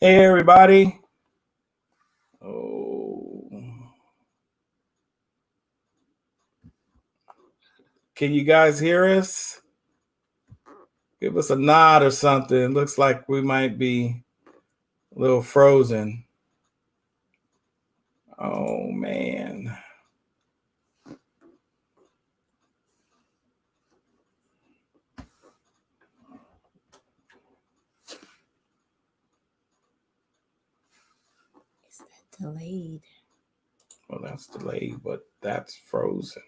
Hey everybody. Oh. Can you guys hear us? Give us a nod or something. Looks like we might be a little frozen. Oh man. Is that delayed? Well, that's delayed, but that's frozen.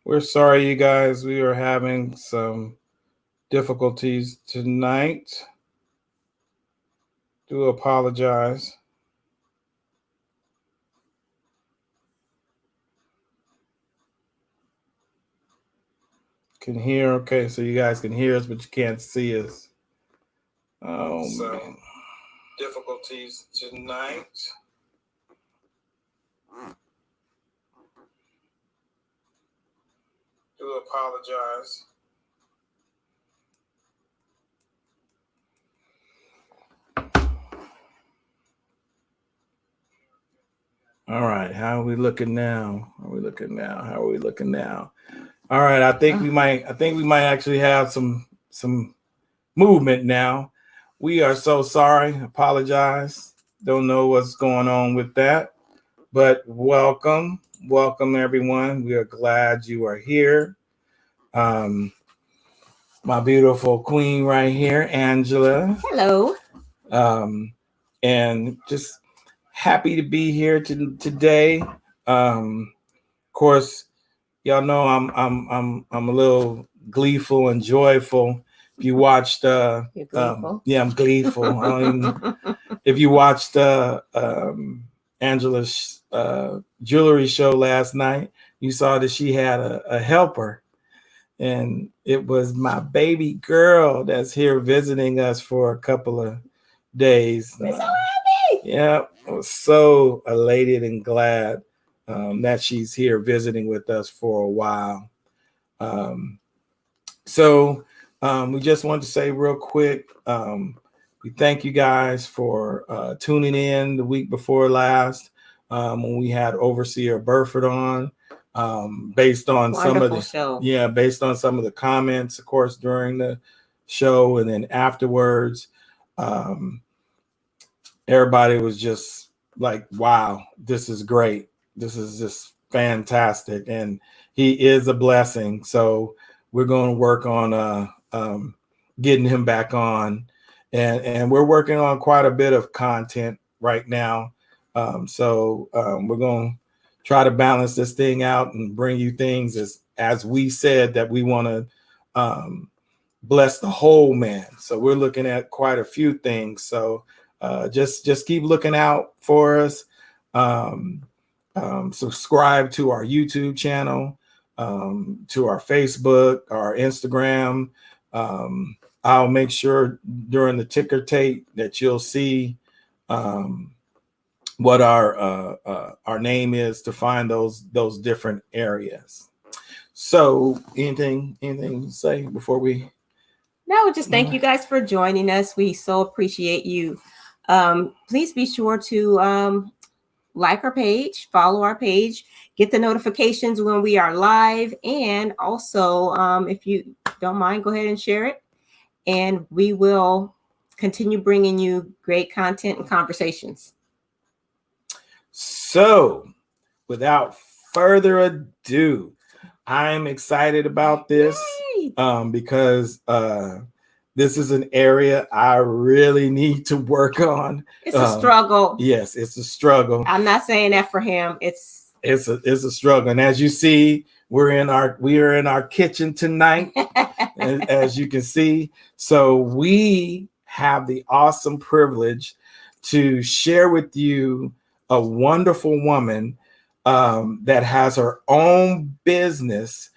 We're sorry, you guys. We are having some difficulties tonight. Do apologize. Can hear. Okay, so you guys can hear us, but you can't see us. Oh man. Difficulties tonight. Do apologize. All right, how are we looking now? How are we looking now? All right, I think we might actually have some movement now. We are so sorry. Apologize. Don't know what's going on with that. But welcome everyone. We are glad you are here. My beautiful queen right here, Angela. Hello. And just happy to be here today. Of course, y'all know I'm a little gleeful and joyful. If you watched, You're gleeful? I'm gleeful. If you watched Angela's jewelry show last night, you saw that she had a helper, and it was my baby girl that's here visiting us for a couple of days. We're so happy. Yeah, I was so elated and glad that she's here visiting with us for a while. So we just wanted to say real quick, we thank you guys for tuning in the week before last when we had Overseer Burford on. Based on based on some of the comments, of course, during the show and then afterwards. Everybody was just like, wow, this is great. This is just fantastic. And he is a blessing. So we're going to work on getting him back on. And we're working on quite a bit of content right now. So we're going to try to balance this thing out and bring you things as we said that we want to bless the whole man. So we're looking at quite a few things. So just keep looking out for us. Subscribe to our YouTube channel, to our Facebook, our Instagram. I'll make sure during the ticker tape that you'll see what our name is to find those different areas. So anything to say before we? No, just thank you guys for joining us. We so appreciate you. Please be sure to like our page, follow our page, get the notifications when we are live, and also if you don't mind, go ahead and share it, and we will continue bringing you great content and conversations. So without further ado, I'm excited about this because this is an area I really need to work on. It's a struggle. Yes, it's a struggle. I'm not saying that for him. It's a struggle. And as you see, we are in our kitchen tonight, as you can see. So we have the awesome privilege to share with you a wonderful woman that has her own business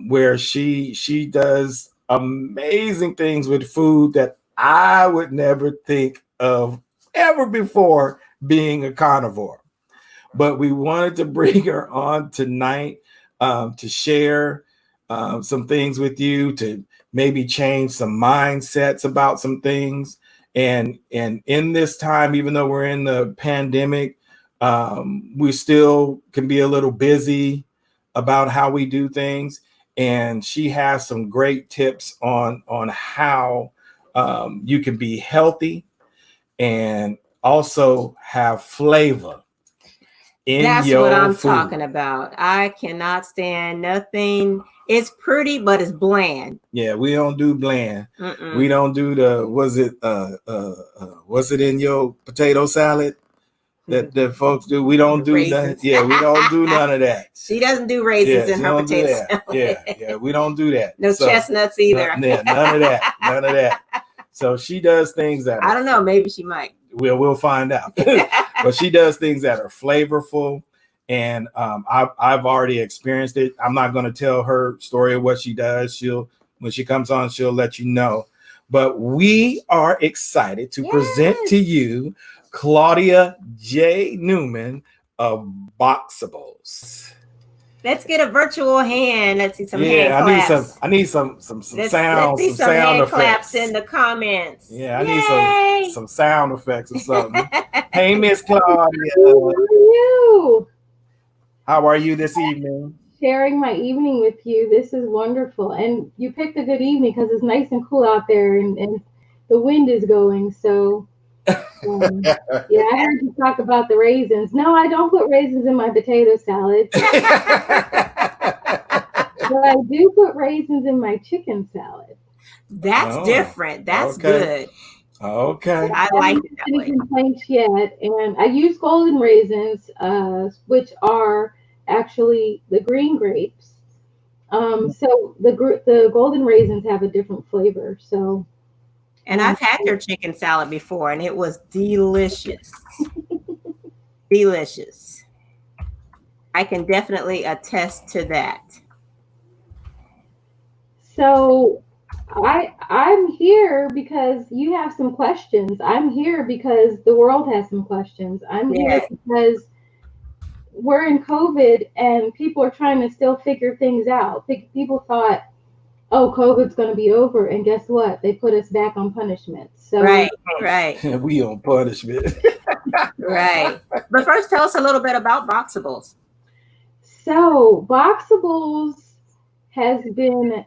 where she does amazing things with food that I would never think of ever before being a carnivore. but we wanted to bring her on tonight to share some things with you, to maybe change some mindsets about some things. And in this time, even though we're in the pandemic, we still can be a little busy about how we do things. And she has some great tips on how you can be healthy and also have flavor in That's your what I'm food. talking about. I cannot stand nothing. It's pretty, but it's bland. Yeah, we don't do bland. Mm-mm. We don't do the was it in your potato salad that folks do? We don't do that. Yeah, we don't do none of that. She doesn't do raisins in her potato salad. Yeah, we don't do that. No chestnuts either. None of that. None of that. So she does things that I don't know. Maybe she might. We'll find out. But she does things that are flavorful, and I've already experienced it. I'm not going to tell her story of what she does. When she comes on, she'll let you know. But we are excited to present to you Claudia J. Newman of Boxables. Let's get a virtual hand. Let's see some hand claps. I need some sound. Let's see some hand effects. Claps in the comments. Yeah, I need some sound effects or something. Hey, Miss Claudia. How are you? How are you this evening? Sharing my evening with you. This is wonderful. And you picked a good evening because it's nice and cool out there and the wind is going. So, yeah, I heard you talk about the raisins. No, I don't put raisins in my potato salad. But I do put raisins in my chicken salad. That's different. That's good. Okay. I like it that way. Any complaints yet? And I use golden raisins, which are actually the green grapes. So the golden raisins have a different flavor. So, and I've had your chicken salad before, and it was delicious. Delicious. I can definitely attest to that. So I'm here because you have some questions. I'm here because the world has some questions. I'm here because we're in COVID and people are trying to still figure things out. People thought, oh, COVID's going to be over. And guess what? They put us back on punishment. So right. We on punishment. Right. But first, tell us a little bit about Boxables. So Boxables has been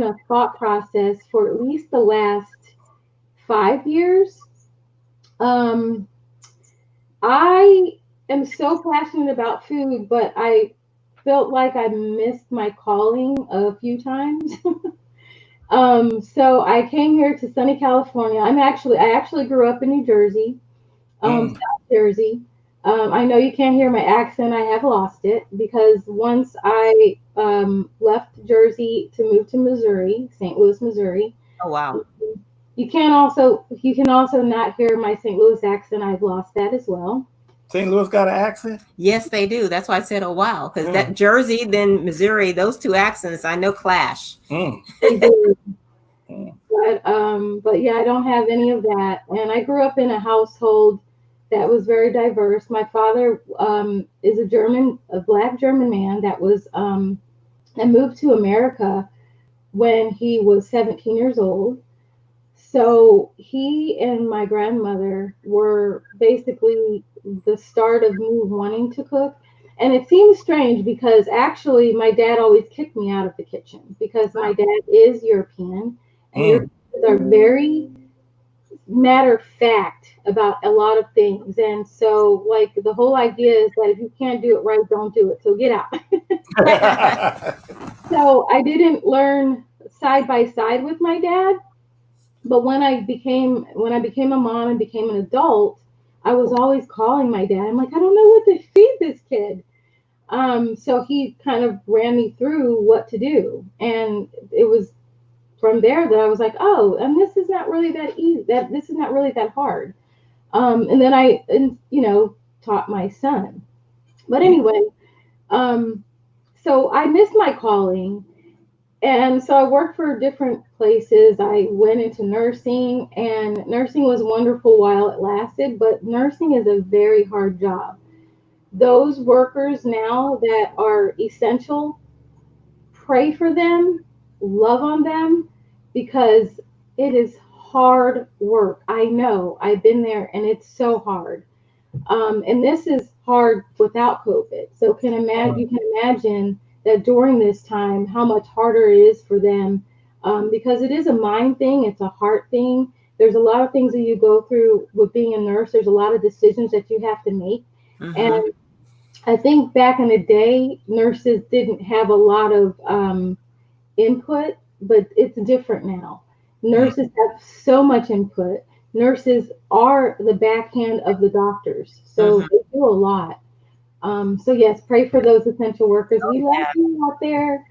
a thought process for at least the last 5 years. I am so passionate about food, but I felt like I missed my calling a few times. So I came here to sunny California. I actually grew up in New Jersey, South Jersey. I know you can't hear my accent. I have lost it because once I left Jersey to move to Missouri, St. Louis, Missouri. Oh wow! You can also not hear my St. Louis accent. I've lost that as well. St. Louis got an accent? Yes, they do. That's why I said, "Oh wow," because that Jersey, then Missouri, those two accents I know clash. They do. But yeah, I don't have any of that. And I grew up in a household that was very diverse. My father is a Black German man that moved to America when he was 17 years old. So he and my grandmother were basically the start of me wanting to cook. And it seems strange because actually my dad always kicked me out of the kitchen because my dad is European and Europeans are very matter of fact about a lot of things. And so like the whole idea is that if you can't do it right, don't do it. So get out. So I didn't learn side by side with my dad. But when I became a mom and became an adult, I was always calling my dad. I'm like, I don't know what to feed this kid. So he kind of ran me through what to do. And it was from there that I was like, oh, and this is not really that easy. This is not really that hard. And then I taught my son. But anyway, so I missed my calling. And so I worked for different places. I went into nursing, and nursing was wonderful while it lasted, but nursing is a very hard job. those workers now that are essential, pray for them, love on them, because it is hard work. I know, I've been there, and it's so hard. And this is hard without COVID. So you can imagine that during this time, how much harder it is for them, because it is a mind thing, it's a heart thing. There's a lot of things that you go through with being a nurse. There's a lot of decisions that you have to make. Mm-hmm. And I think back in the day, nurses didn't have a lot of input, but it's different now. Nurses have so much input. Nurses are the backhand of the doctors, so they do a lot. So yes, pray for those essential workers. We love you out there.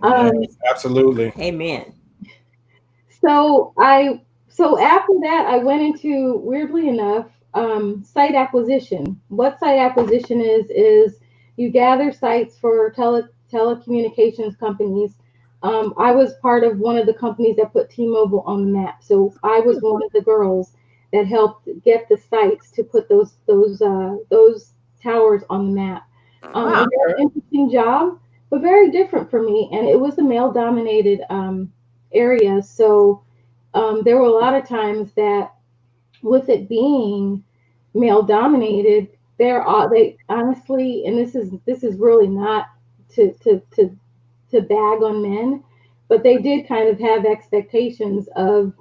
Yes, absolutely. Amen. So after that, I went into, weirdly enough, site acquisition. What site acquisition is you gather sites for telecommunications companies. I was part of one of the companies that put T-Mobile on the map. So I was one of the girls that helped get the sites to put those towers on the map. Wow. A very interesting job, but very different for me. And it was a male-dominated area. So there were a lot of times that, with it being male dominated, they honestly, and this is really not to bag on men, but they did kind of have expectations of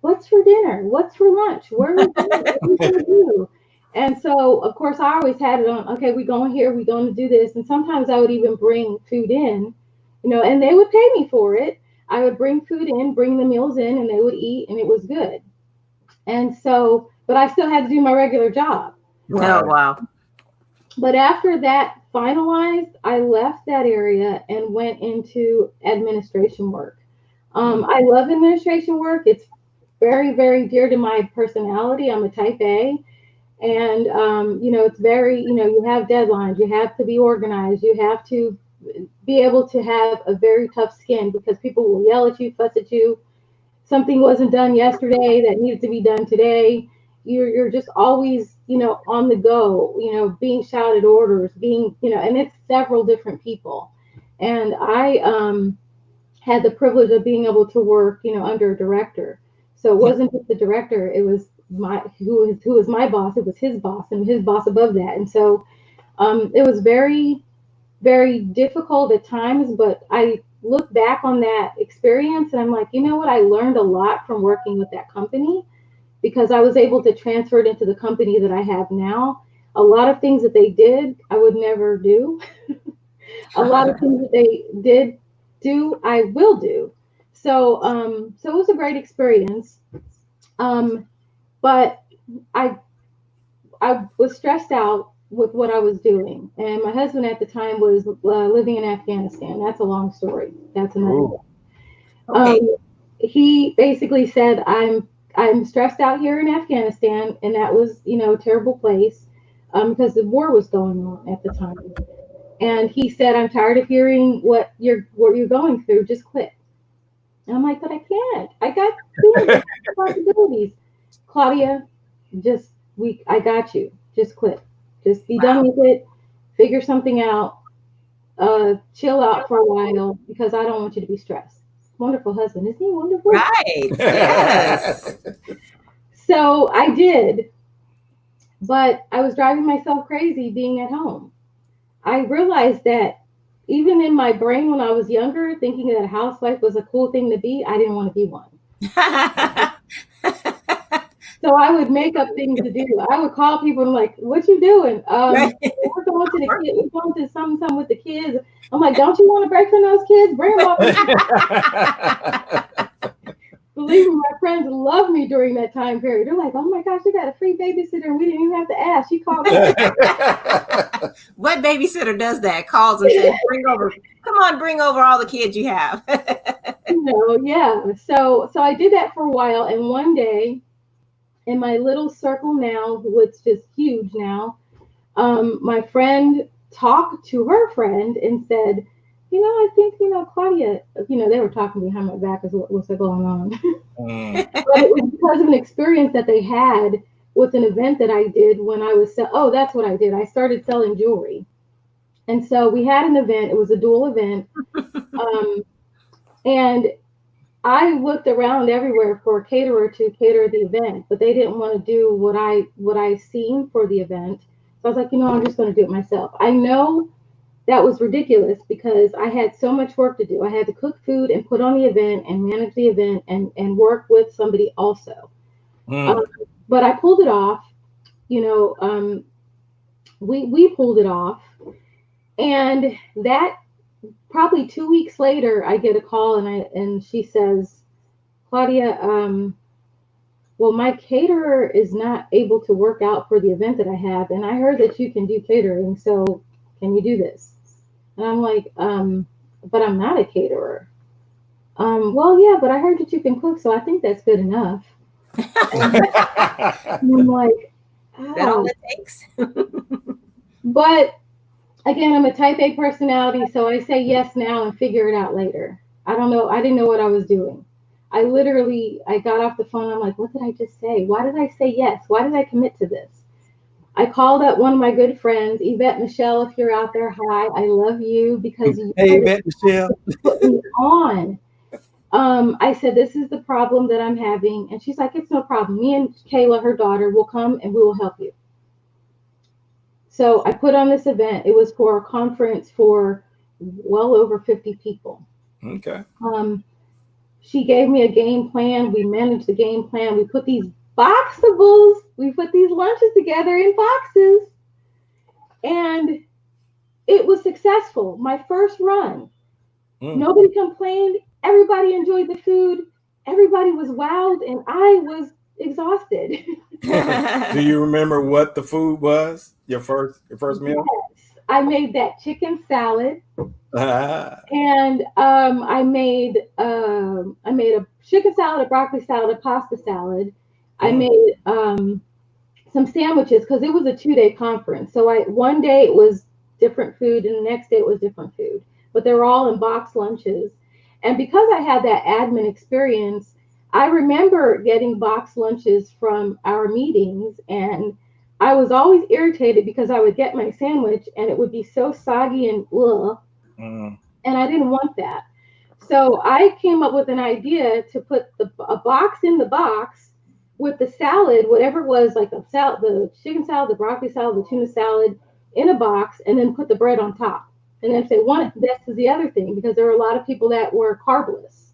what's for dinner, what's for lunch, where are we going, what are we going to do. And so, of course, I always had it on, okay, we're going here, we're going to do this. And sometimes I would even bring food in, and they would pay me for it. I would bring food in, bring the meals in, and they would eat, and it was good. And so, but I still had to do my regular job. Oh, wow. But after that finalized, I left that area and went into administration work. I love administration work. It's very, very dear to my personality. I'm a type A. And, it's very, you have deadlines. You have to be organized. You have to be able to have a very tough skin, because people will yell at you, fuss at you. Something wasn't done yesterday that needed to be done today. You're just always, on the go, being shouted orders, and it's several different people. And I had the privilege of being able to work, under a director. So it wasn't just the director, it was who was my boss, it was his boss and his boss above that. And so it was very, very difficult at times, but I look back on that experience and I'm like, you know what? I learned a lot from working with that company, because I was able to transfer it into the company that I have now. A lot of things that they did, I would never do. A lot of things that they did do, I will do. So it was a great experience. But I was stressed out with what I was doing, and my husband at the time was living in Afghanistan. That's a long story. That's another one. Okay. He basically said, I'm stressed out here in Afghanistan, and that was, a terrible place, because the war was going on at the time. And he said, I'm tired of hearing what you're going through. Just quit. And I'm like, but I can't. I got responsibilities. Claudia, I got you. Just quit. Just be done with it. Figure something out. Chill out for a while, because I don't want you to be stressed. Wonderful husband. Isn't he wonderful? Right. Yes. So I did. But I was driving myself crazy being at home. I realized that even in my brain when I was younger, thinking that a housewife was a cool thing to be, I didn't want to be one. So I would make up things to do. I would call people and like, "What you doing? We're going to the kids. We're going to something with the kids." I'm like, "Don't you want a break from those kids? Bring them up." Believe me, my friends love me during that time period. They're like, "Oh my gosh, you got a free babysitter, and we didn't even have to ask. She called me." What babysitter does that? Calls and says, bring over all the kids you have. Yeah. So I did that for a while, and one day, in my little circle now, which is huge now, my friend talked to her friend and said, I think, Claudia, they were talking behind my back as what's going on. But it was because of an experience that they had with an event that I did when I was, that's what I did. I started selling jewelry. And so we had an event. It was a dual event. And I looked around everywhere for a caterer to cater the event, but they didn't want to do what I seen for the event. So I was like, I'm just going to do it myself. I know that was ridiculous because I had so much work to do. I had to cook food and put on the event and manage the event and work with somebody also. But I pulled it off. We pulled it off, and that probably 2 weeks later, I get a call and she says, Claudia, well, my caterer is not able to work out for the event that I have, and I heard that you can do catering, so can you do this? And I'm like, but I'm not a caterer. Well, yeah, but I heard that you can cook, so I think that's good enough. And I'm like, Is that all it takes? But again, I'm a type A personality, so I say yes now and figure it out later. I don't know. I didn't know what I was doing. I got off the phone. I'm like, what did I just say? Why did I say yes? Why did I commit to this? I called up one of my good friends, Yvette Michelle. If you're out there, hi, I love you because you Yvette Michelle put me on. I said, this is the problem that I'm having. And she's like, it's no problem. Me and Kayla, her daughter, will come and we will help you. So I put on this event. It was for a conference for well over 50 people. Okay. She gave me a game plan. We managed the game plan. We put these Boxables, we put these lunches together in boxes. And it was successful. My first run. Nobody complained. Everybody enjoyed the food. Everybody was wowed, and I was exhausted. Do you remember what the food was? Your first meal? Yes. I made that chicken salad. And I made a chicken salad, a broccoli salad, a pasta salad. I made some sandwiches because it was a 2-day conference. So one day it was different food, and the next day it was different food. But they were all in box lunches. And because I had that admin experience, I remember getting box lunches from our meetings, and I was always irritated because I would get my sandwich and it would be so soggy and ugh. And I didn't want that. So I came up with an idea to put a box in the box with the salad, whatever it was, like the chicken salad, the broccoli salad, the tuna salad, in a box, and then put the bread on top. And if they wanted, this is the other thing, because there were a lot of people that were carbless.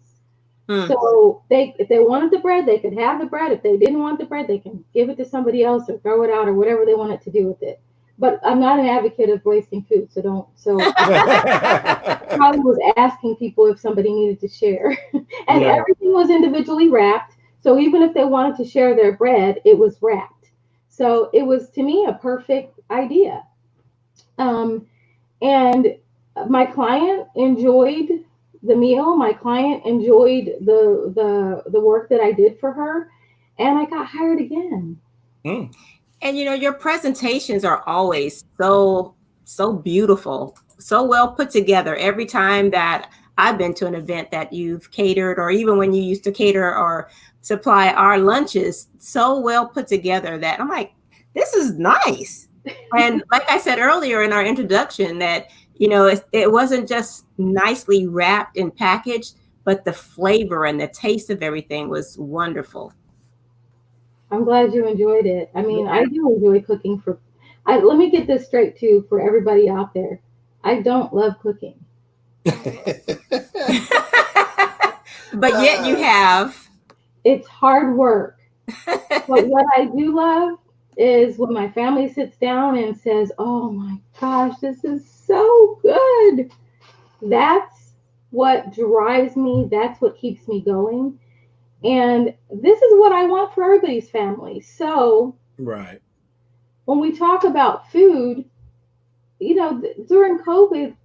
So if they wanted the bread, they could have the bread. If they didn't want the bread, they can give it to somebody else or throw it out or whatever they wanted to do with it. But I'm not an advocate of wasting food, so don't. So I probably was asking people if somebody needed to share, and everything was individually wrapped. So even if they wanted to share their bread, it was wrapped. So it was, to me, a perfect idea. And my client enjoyed the meal. My client enjoyed the work that I did for her, and I got hired again. And your presentations are always so beautiful, so well put together. Every time that I've been to an event that you've catered, or even when you used to cater or supply our lunches, so well put together that I'm like, this is nice. And like I said earlier in our introduction, that it wasn't just nicely wrapped and packaged, but the flavor and the taste of everything was wonderful. I'm glad you enjoyed it. I mean, I do enjoy cooking let me get this straight too for everybody out there. I don't love cooking. But yet you have. It's hard work. But what I do love is when my family sits down and says, oh my gosh, this is so good. That's what drives me. That's what keeps me going. And this is what I want for everybody's family. So when we talk about food, during COVID,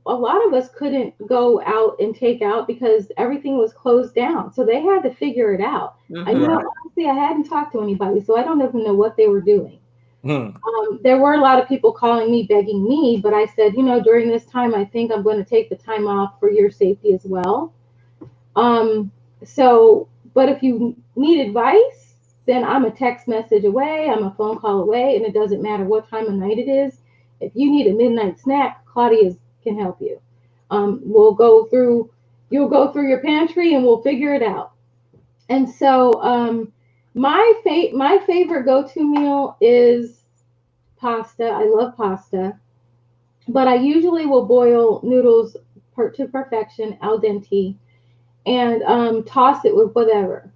a lot of us couldn't go out and take out because everything was closed down. So they had to figure it out. Honestly, I hadn't talked to anybody, so I don't even know what they were doing. There were a lot of people calling me, begging me, but I said, during this time, I think I'm going to take the time off for your safety as well. But if you need advice, then I'm a text message away, I'm a phone call away, and it doesn't matter what time of night it is. If you need a midnight snack, Claudia can help you. You'll go through your pantry and we'll figure it out. And so my favorite go-to meal is pasta. I love pasta, but I usually will boil noodles to perfection, al dente, and toss it with whatever.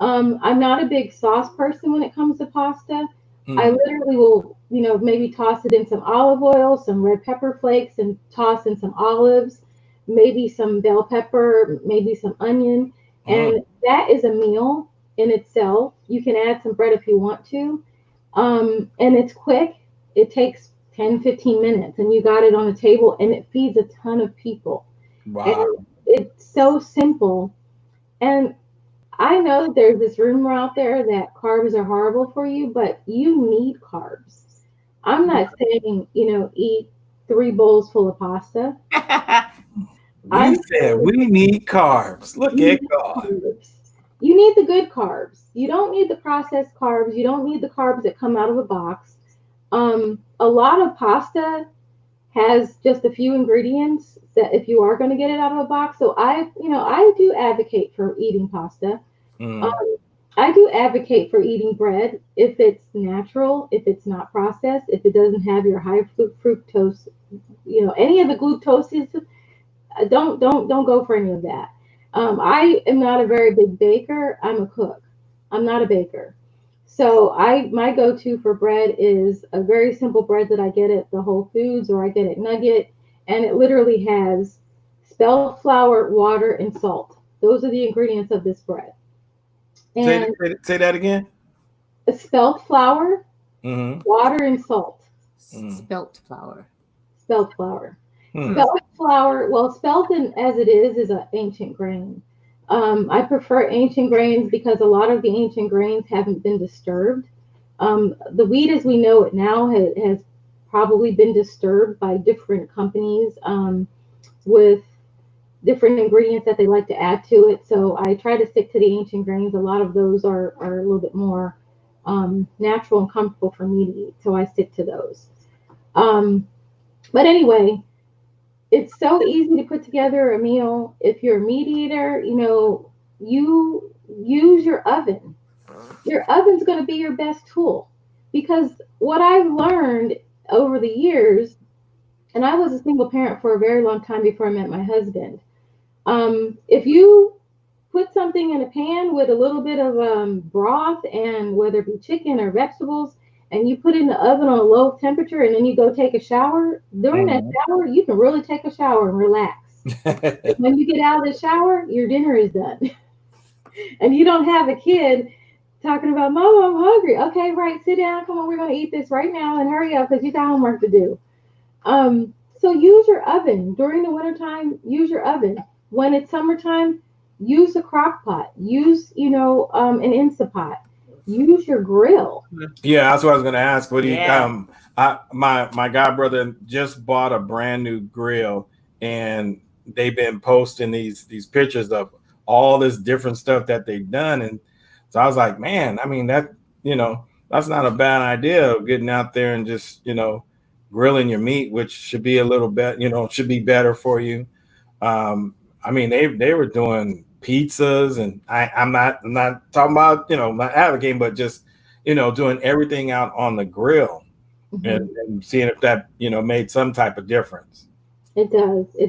I'm not a big sauce person when it comes to pasta. I literally will, maybe toss it in some olive oil, some red pepper flakes, and toss in some olives, maybe some bell pepper, maybe some onion. And that is a meal in itself. You can add some bread if you want to. And it's quick. It takes 10, 15 minutes, and you got it on the table, and it feeds a ton of people. Wow. And it's so simple. And I know that there's this rumor out there that carbs are horrible for you, but you need carbs. I'm not saying, eat 3 bowls full of pasta. We said we need carbs. Look at God. Carbs. You need the good carbs. You don't need the processed carbs. You don't need the carbs that come out of a box. A lot of pasta has just a few ingredients that if you are going to get it out of a box. So I do advocate for eating pasta. I do advocate for eating bread if it's natural, if it's not processed, if it doesn't have your high fructose, any of the glucoses. Don't go for any of that. I am not a very big baker. I'm a cook. I'm not a baker. So my go-to for bread is a very simple bread that I get at the Whole Foods or I get at Nugget, and it literally has spelt flour, water, and salt. Those are the ingredients of this bread. And say that again. Spelt flour, water, and salt. Spelt flour. Spelt flour. Spelt flour. Well, spelten as it is an ancient grain. I prefer ancient grains because a lot of the ancient grains haven't been disturbed. The wheat as we know it now has probably been disturbed by different companies with different ingredients that they like to add to it. So I try to stick to the ancient grains. A lot of those are a little bit more natural and comfortable for me to eat. So I stick to those. But anyway, it's so easy to put together a meal. If you're a meat eater, you use your oven. Your oven's going to be your best tool because what I've learned over the years, and I was a single parent for a very long time before I met my husband. If you put something in a pan with a little bit of broth and whether it be chicken or vegetables, and you put it in the oven on a low temperature and then you go take a shower, during that shower, you can really take a shower and relax. When you get out of the shower, your dinner is done. And you don't have a kid talking about, Mom, I'm hungry. Okay, right, sit down. Come on, we're going to eat this right now and hurry up because you got homework to do. So use your oven. During the wintertime, use your oven. When it's summertime, use a crock pot. Use, an Instant Pot. Use your grill. Yeah, that's what I was going to ask. What do you? My god brother just bought a brand new grill, and they've been posting these pictures of all this different stuff that they've done, and so I was like, man, I mean that's not a bad idea of getting out there and just grilling your meat, which should be a little bit should be better for you. I mean they were doing pizzas, and I'm not talking about not advocating, but just doing everything out on the grill and seeing if that made some type of difference. It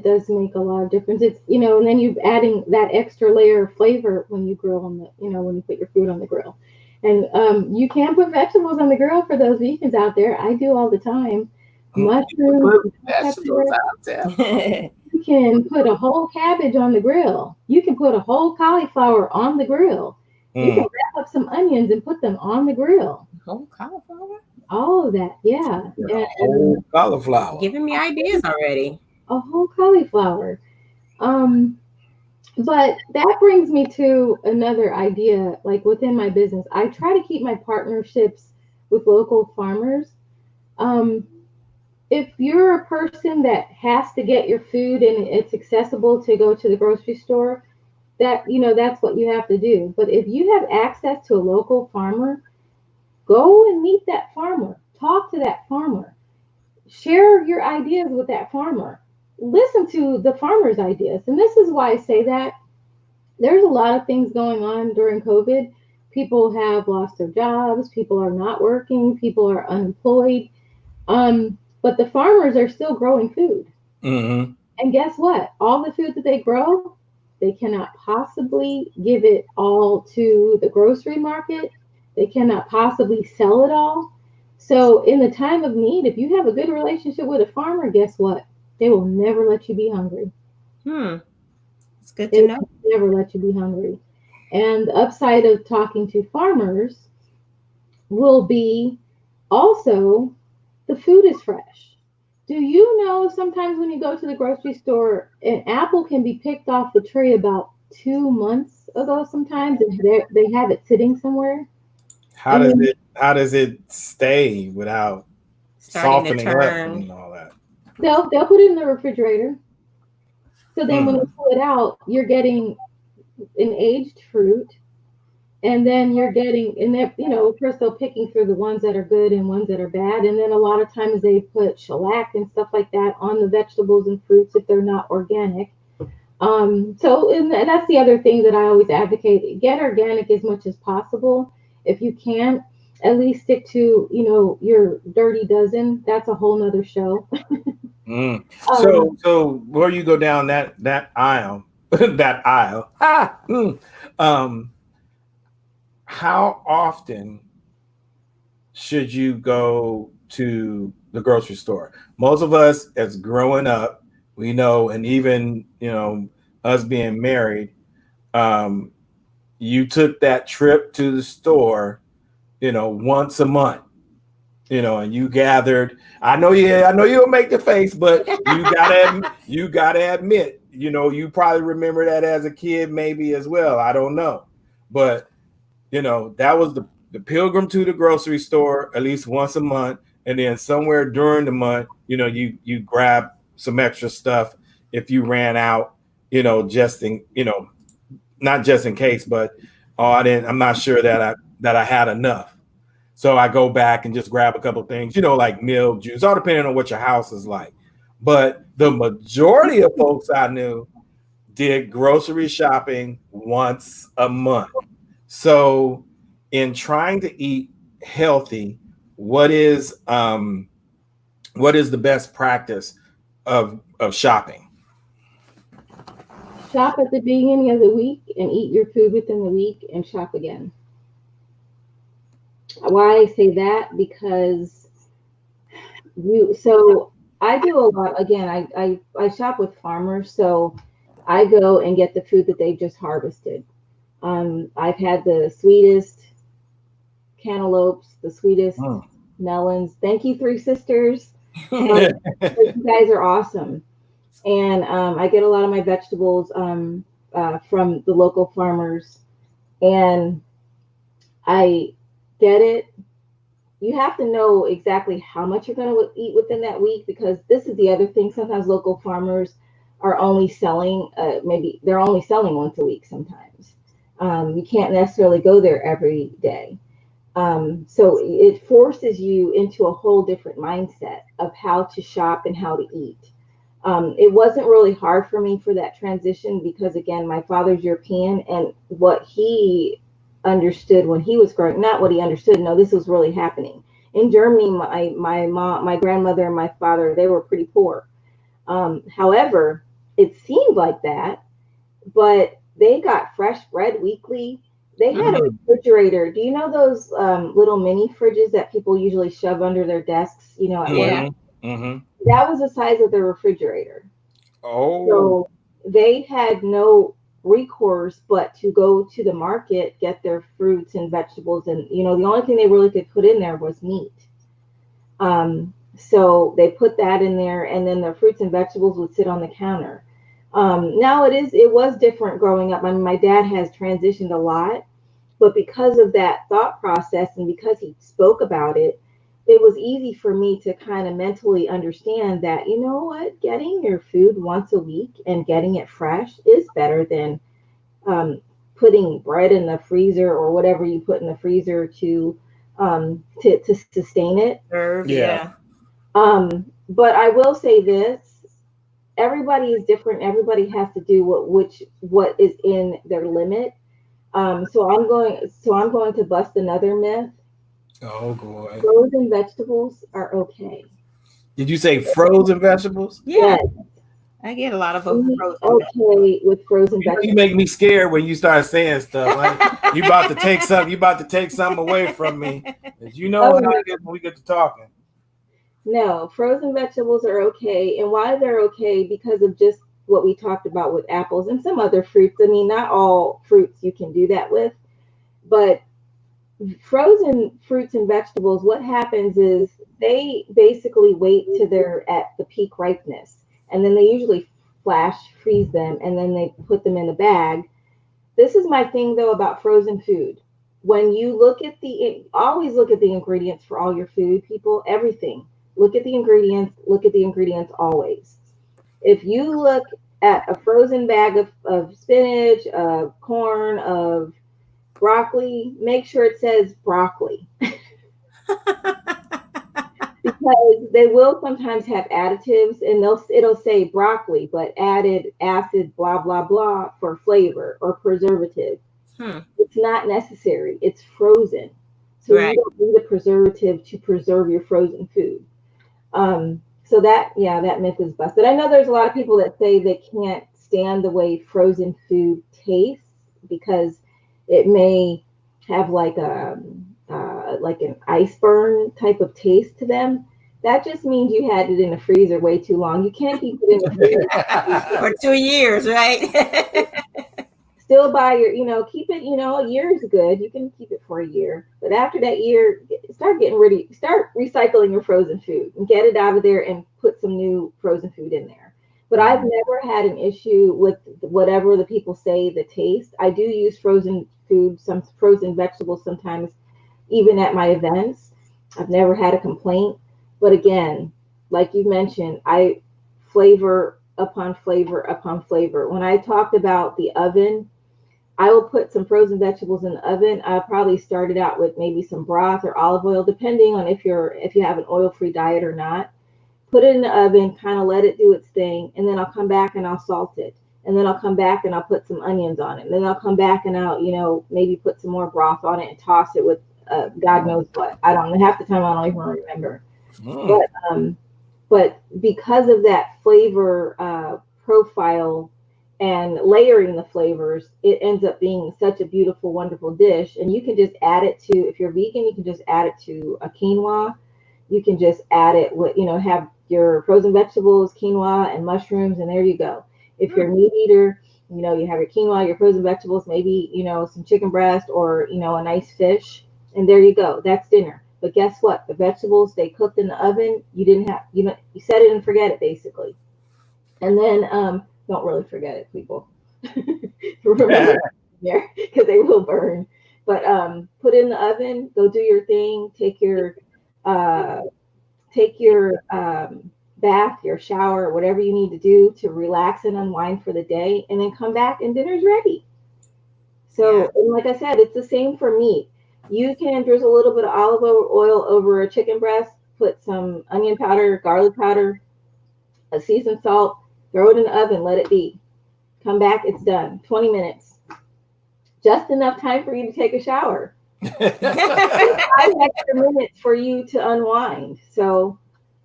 does make a lot of difference. It's and then you're adding that extra layer of flavor when you grill on the when you put your food on the grill. And you can put vegetables on the grill for those vegans out there. I do all the time. Mushrooms, vegetables out there. You can put a whole cabbage on the grill. You can put a whole cauliflower on the grill. You can wrap up some onions and put them on the grill. Whole cauliflower? All of that, yeah. A whole cauliflower. Giving me ideas already. A whole cauliflower. But that brings me to another idea, like within my business. I try to keep my partnerships with local farmers. If you're a person that has to get your food and it's accessible to go to the grocery store, that, that's what you have to do. But if you have access to a local farmer, go and meet that farmer, talk to that farmer, share your ideas with that farmer, listen to the farmer's ideas. And this is why I say that there's a lot of things going on during COVID. People have lost their jobs, people are not working, people are unemployed. But the farmers are still growing food. Mm-hmm. And guess what? All the food that they grow, they cannot possibly give it all to the grocery market. They cannot possibly sell it all. So, in the time of need, if you have a good relationship with a farmer, guess what? They will never let you be hungry. It's good They to will know. never let you be hungry. And the upside of talking to farmers will be also the food is fresh. Do you know sometimes when you go to the grocery store, an apple can be picked off the tree about 2 months ago sometimes, and they have it sitting somewhere? And then How does it stay without Starting to softening up turn. and all that? they'll put it in the refrigerator. So then when Hmm. you pull it out, you're getting an aged fruit. And then you're getting, and they're, of course, they're picking through the ones that are good and ones that are bad. And then a lot of times they put shellac and stuff like that on the vegetables and fruits if they're not organic. And that's the other thing that I always advocate: get organic as much as possible. If you can't, at least stick to, your dirty dozen. That's a whole nother show. Mm. um, So where you go down that aisle, that aisle. Um, how often should you go to the grocery store? Most of us, as growing up, we know, and even us being married, um, you took that trip to the store, once a month, and you gathered. I know you'll make the face, but you gotta admit, you probably remember that as a kid, maybe as well. I don't know, but that was the pilgrim to the grocery store at least once a month, and then somewhere during the month, you grab some extra stuff if you ran out, just in, not just in case, but I'm not sure that I had enough. So I go back and just grab a couple of things, like milk, juice, all depending on what your house is like. But the majority of folks I knew did grocery shopping once a month. So in trying to eat healthy, what is the best practice of shopping? Shop at the beginning of the week and eat your food within the week and shop again. Why I say that? Because so I do a lot. Again, I shop with farmers, so I go and get the food that they just harvested. I've had the sweetest cantaloupes, the sweetest Mm. melons. Thank you, Three Sisters. You guys are awesome. And I get a lot of my vegetables from the local farmers, and I get it. You have to know exactly how much you're going to eat within that week, because this is the other thing. Sometimes local farmers are only selling, maybe they're only selling once a week sometimes. You can't necessarily go there every day. So it forces you into a whole different mindset of how to shop and how to eat. It wasn't really hard for me for that transition because, again, my father's European, and what he understood when he was growing, not what he understood, no, this was really happening. In Germany, my mom, my grandmother, and my father, they were pretty poor. However, it seemed like that, but they got fresh bread weekly. They had a Mm. refrigerator. Do you know those little mini fridges that people usually shove under their desks, at work? Yeah. Mm-hmm. Mm-hmm. That was the size of their refrigerator. Oh. So they had no recourse but to go to the market, get their fruits and vegetables, and the only thing they really could put in there was meat. So they put that in there, and then the fruits and vegetables would sit on the counter. Now it was different growing up. I mean, my dad has transitioned a lot, but because of that thought process and because he spoke about it, it was easy for me to kind of mentally understand that, getting your food once a week and getting it fresh is better than putting bread in the freezer or whatever you put in the freezer to sustain it. Herb, Yeah. yeah. But I will say this: everybody is different. Everybody has to do what is in their limit. So I'm going to bust another myth. Oh boy. Frozen vegetables are okay. Did you say frozen vegetables? Yeah, Yes, I get a lot of be frozen okay with frozen You know, you vegetables. make me scared when you start saying stuff. Like vegetables. you about to take something. You about to take something away from me. 'Cause you know Oh how no, it is when we get to talking. no, frozen vegetables are okay, and why they're okay because of just what we talked about with apples and some other fruits. I mean, not all fruits you can do that with, but frozen fruits and vegetables, what happens is they basically wait till they're at the peak ripeness, and then they usually flash freeze them, and then they put them in a bag. This is my thing though about frozen food. When you look at always look at the ingredients for all your food, people, everything. Look at the ingredients always. If you look at a frozen bag of spinach, of corn, of broccoli, make sure it says broccoli because they will sometimes have additives and it'll say broccoli but added acid blah blah blah for flavor or preservative. Hmm. It's not necessary. It's frozen. So you Right. don't need a preservative to preserve your frozen food. So that myth is busted. I know there's a lot of people that say they can't stand the way frozen food tastes because it may have like an iceberg type of taste to them. That just means you had it in the freezer way too long. You can't keep it in the freezer. For 2 years, right? Still buy keep it, a year is good. You can keep it for a year. But after that year, start recycling your frozen food and get it out of there and put some new frozen food in there. But I've never had an issue with whatever the people say the taste. I do use frozen food, some frozen vegetables sometimes, even at my events. I've never had a complaint. But again, like you mentioned, I flavor upon flavor upon flavor. When I talked about the oven, I will put some frozen vegetables in the oven. I'll probably start it out with maybe some broth or olive oil, depending on if you have an oil-free diet or not. Put it in the oven, kind of let it do its thing, and then I'll come back and I'll salt it. And then I'll come back and I'll put some onions on it. And then I'll come back and I'll, maybe put some more broth on it and toss it with God knows what. I don't half the time I don't even remember. Mm. But but because of that flavor profile and layering the flavors, it ends up being such a beautiful, wonderful dish. And you can just add it to, if you're vegan, you can just add it to a quinoa. You can just add it with, have your frozen vegetables, quinoa, and mushrooms, and there you go. If you're a meat eater, you have your quinoa, your frozen vegetables, maybe, some chicken breast or, a nice fish, and there you go. That's dinner. But guess what? The vegetables they cooked in the oven, you didn't have, you set it and forget it basically. And then don't really forget it, people. Remember there because they will burn. But put it in the oven, go do your thing, uh, take your bath, your shower, whatever you need to do to relax and unwind for the day, and then come back and dinner's ready. Yeah. So, and like I said, it's the same for meat. You can drizzle a little bit of olive oil over a chicken breast, put some onion powder, garlic powder, a seasoned salt, throw it in the oven, let it be. Come back, it's done. 20 minutes. Just enough time for you to take a shower. 5 extra minutes for you to unwind. So,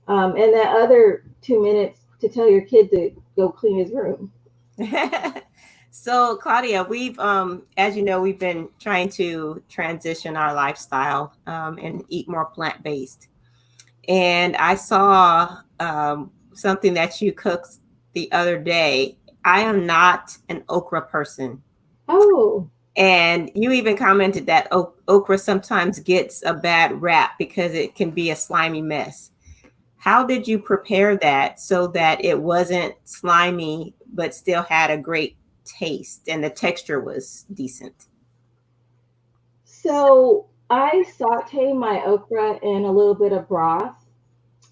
and that other 2 minutes to tell your kid to go clean his room. So Claudia, we've as you know, we've been trying to transition our lifestyle and eat more plant-based. And I saw something that you cooked the other day. I am not an okra person. Oh, And you even commented that okra sometimes gets a bad rap because it can be a slimy mess. How did you prepare that so that it wasn't slimy but still had a great taste and the texture was decent? so I saute my okra in a little bit of broth,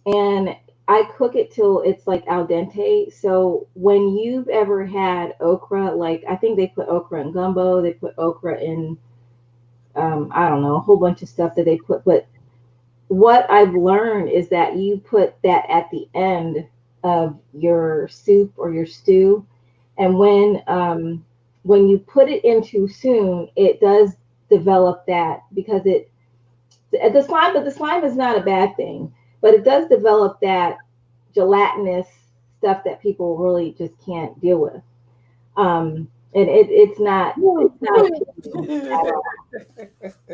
and I cook it till it's like al dente. So when you've ever had okra, like I think they put okra in gumbo, they put okra in I don't know, a whole bunch of stuff that they put. But what I've learned is that you put that at the end of your soup or your stew, and when you put it in too soon, it does develop that because the slime, but the slime is not a bad thing, but it does develop that gelatinous stuff that people really just can't deal with. And it's not at all.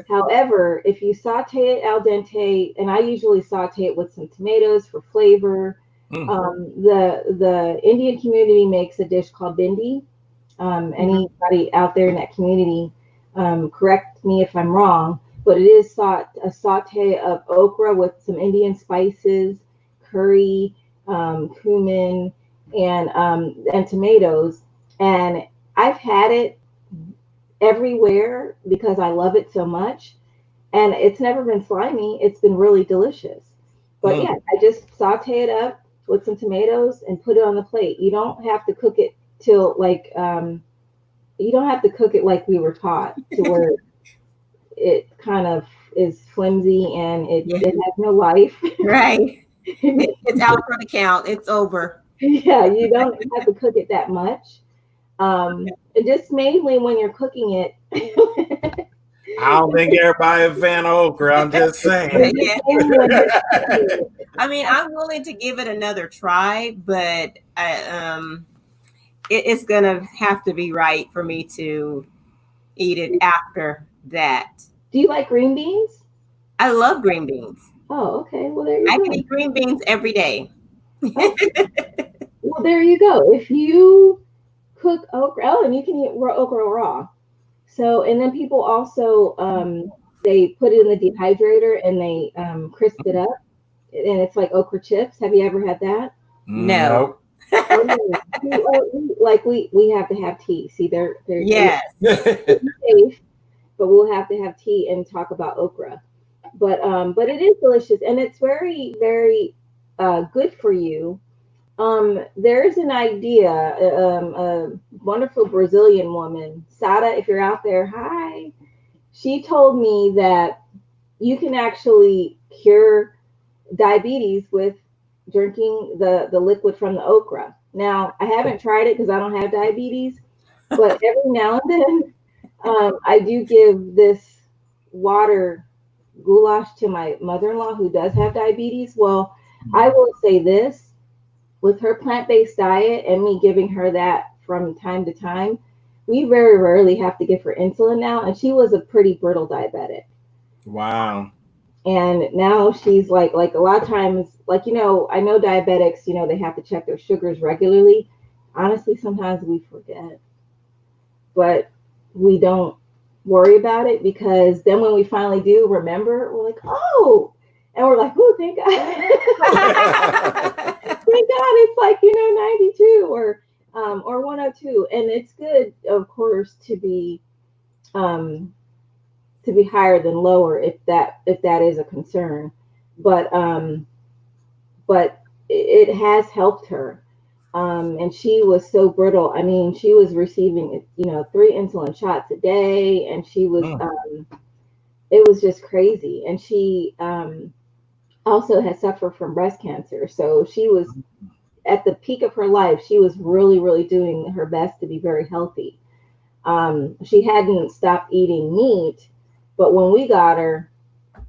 However, if you saute it al dente, and I usually saute it with some tomatoes for flavor. The Indian community makes a dish called bindi. Anybody out there in that community, correct me if I'm wrong, but it is a saute of okra with some Indian spices, curry, cumin, and tomatoes. And I've had it everywhere because I love it so much. And it's never been slimy. It's been really delicious. But yeah, I just saute it up with some tomatoes and put it on the plate. You don't have to cook it till you don't have to cook it like we were taught to where it kind of is flimsy and it has no life. Right. It's out for the count. It's over. Yeah, you don't have to cook it that much. And just mainly when you're cooking it. I don't think everybody a fan of okra. I'm just saying. Yeah. I mean, I'm willing to give it another try, but it's gonna have to be right for me to eat it after that. Do you like green beans? I love green beans. Oh, okay. Well, there you I go. can eat green beans every day. Well, there you go. If you cook okra, and you can eat okra raw. So, and then people also they put it in the dehydrator and they crisp it up, and it's like okra chips. Have you ever had that? No. Like we have to have tea. See, they're yes. safe, but we'll have to have tea and talk about okra. But it is delicious and it's very, very good for you. There's an idea, a wonderful Brazilian woman, Sada, if you're out there, hi. She told me that you can actually cure diabetes with drinking the liquid from the okra. Now, I haven't tried it because I don't have diabetes, but every now and then I do give this water goulash to my mother-in-law who does have diabetes. Well, I will say this, with her plant-based diet and me giving her that from time to time, we very rarely have to give her insulin now. And she was a pretty brittle diabetic. Wow. And now she's like a lot of times, like, I know diabetics, they have to check their sugars regularly. Honestly, sometimes we forget, but we don't worry about it because then when we finally do remember, we're like, oh, and we're like, oh, thank God. Thank God it's like, 92 or 102. And it's good, of course, to be higher than lower if that is a concern. But it has helped her. And she was so brittle. I mean, she was receiving, 3 insulin shots a day, and she was it was just crazy. And she also had suffered from breast cancer. So she was at the peak of her life. She was really, really doing her best to be very healthy. She hadn't stopped eating meat, but when we got her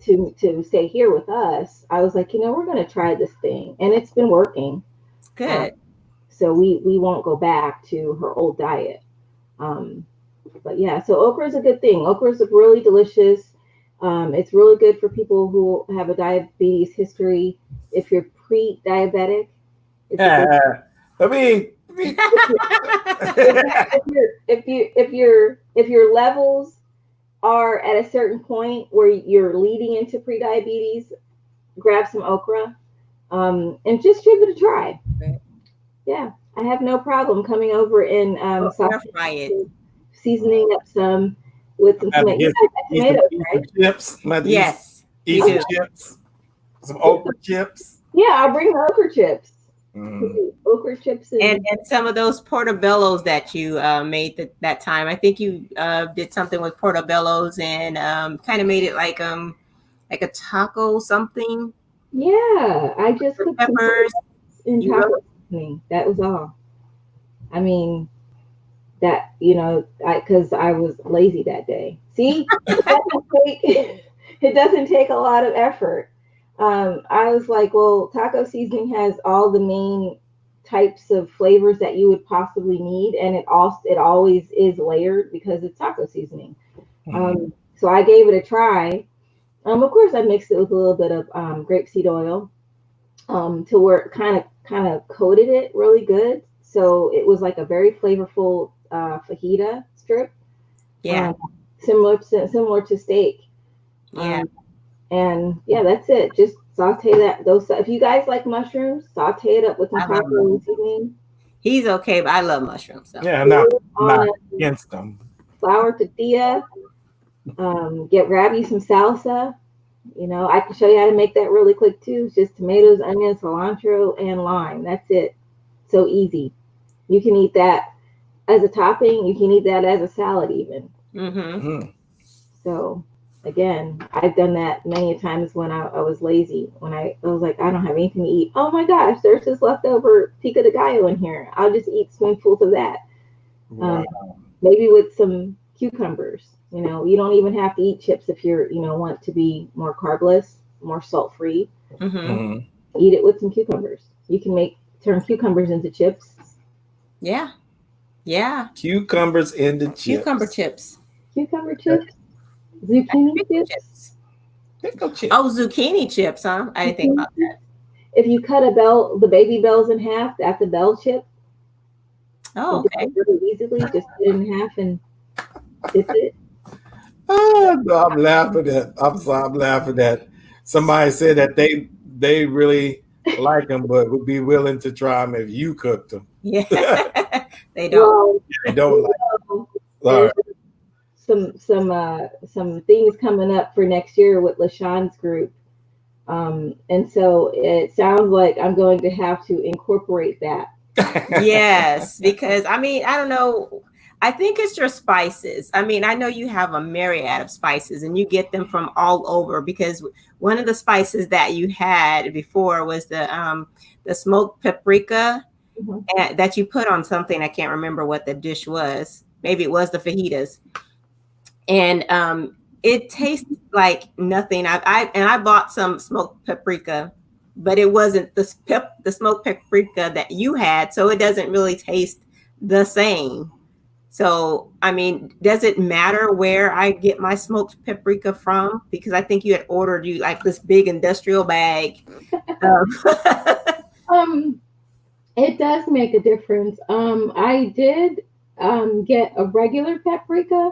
to stay here with us, I was like, we're going to try this thing, and it's been working. Good. So we won't go back to her old diet. But yeah, so okra is a good thing. Okra is really delicious. It's really good for people who have a diabetes history. If you're pre-diabetic, if your levels are at a certain point where you're leading into pre-diabetes, grab some okra and just give it a try. Right. Yeah, I have no problem coming over and seasoning up some with some tomatoes, right? Chips. Eat some chips, some okra chips. Yeah, I'll bring the okra chips. Mm. Okra chips And some of those portobellos that you made that time. I think you did something with portobellos and kind of made it like a taco something. yeah, I just cooked some Peppers. in You taco wrote, seasoning. That was all. I mean, that because I was lazy that day. See, it doesn't take it doesn't take a lot of effort. I was like, well, taco seasoning has all the main types of flavors that you would possibly need, and it always is layered because it's taco seasoning. Mm. So I gave it a try. Of course, I mixed it with a little bit of grapeseed oil to where it kind of coated it really good. So it was like a very flavorful fajita strip, yeah, um, similar to steak. yeah. Um, and yeah, that's it. Just saute that. Those if you guys like mushrooms, saute it up with some I love taco mushrooms. seasoning. He's okay, but I love mushrooms. So Yeah, Put not it on not a against them. flour tortilla. Grab you some salsa. I can show you how to make that really quick too. It's just tomatoes, onions, cilantro, and lime. That's it. So easy. You can eat that as a topping. You can eat that as a salad even. mm-hmm. Mm. So again, I've done that many times when I was lazy. When I was like, I don't have anything to eat. Oh my gosh, there's this leftover pico de gallo in here. I'll just eat spoonfuls of that. Wow. Um, Maybe with some cucumbers. You don't even have to eat chips if want to be more carbless, more salt free. Mm-hmm. Mm. Eat it with some cucumbers. You can turn cucumbers into chips. Yeah, yeah. Cucumbers in the Cucumber chips. chips. Cucumber chips, zucchini Pickle chips. chips. Pickle chips. Oh, zucchini chips, huh? I didn't think Zucchini about that. chips. If you cut the baby bells in half, that's a bell chip. Oh, You do okay. it really easily. Just cut it in half and dip it. Ah, no, I'm laughing at. I'm sorry, I'm laughing at. Somebody said that they really like them, but would be willing to try them if you cooked them. Yeah. They don't. Well, They don't like. there's Sorry. some things coming up for next year with LaShawn's group. And so it sounds like I'm going to have to incorporate that. Yes, because I mean, I don't know. I think it's your spices. I mean, I know you have a myriad of spices and you get them from all over because one of the spices that you had before was the smoked paprika Mhm. that you put on something. I can't remember what the dish was. Maybe it was the fajitas. And it tastes like nothing. I bought some smoked paprika, but it wasn't the smoked paprika that you had, so it doesn't really taste the same. So, I mean, does it matter where I get my smoked paprika from? Because I think you had ordered you like this big industrial bag. Um, Um, it does make a difference. I did get a regular paprika.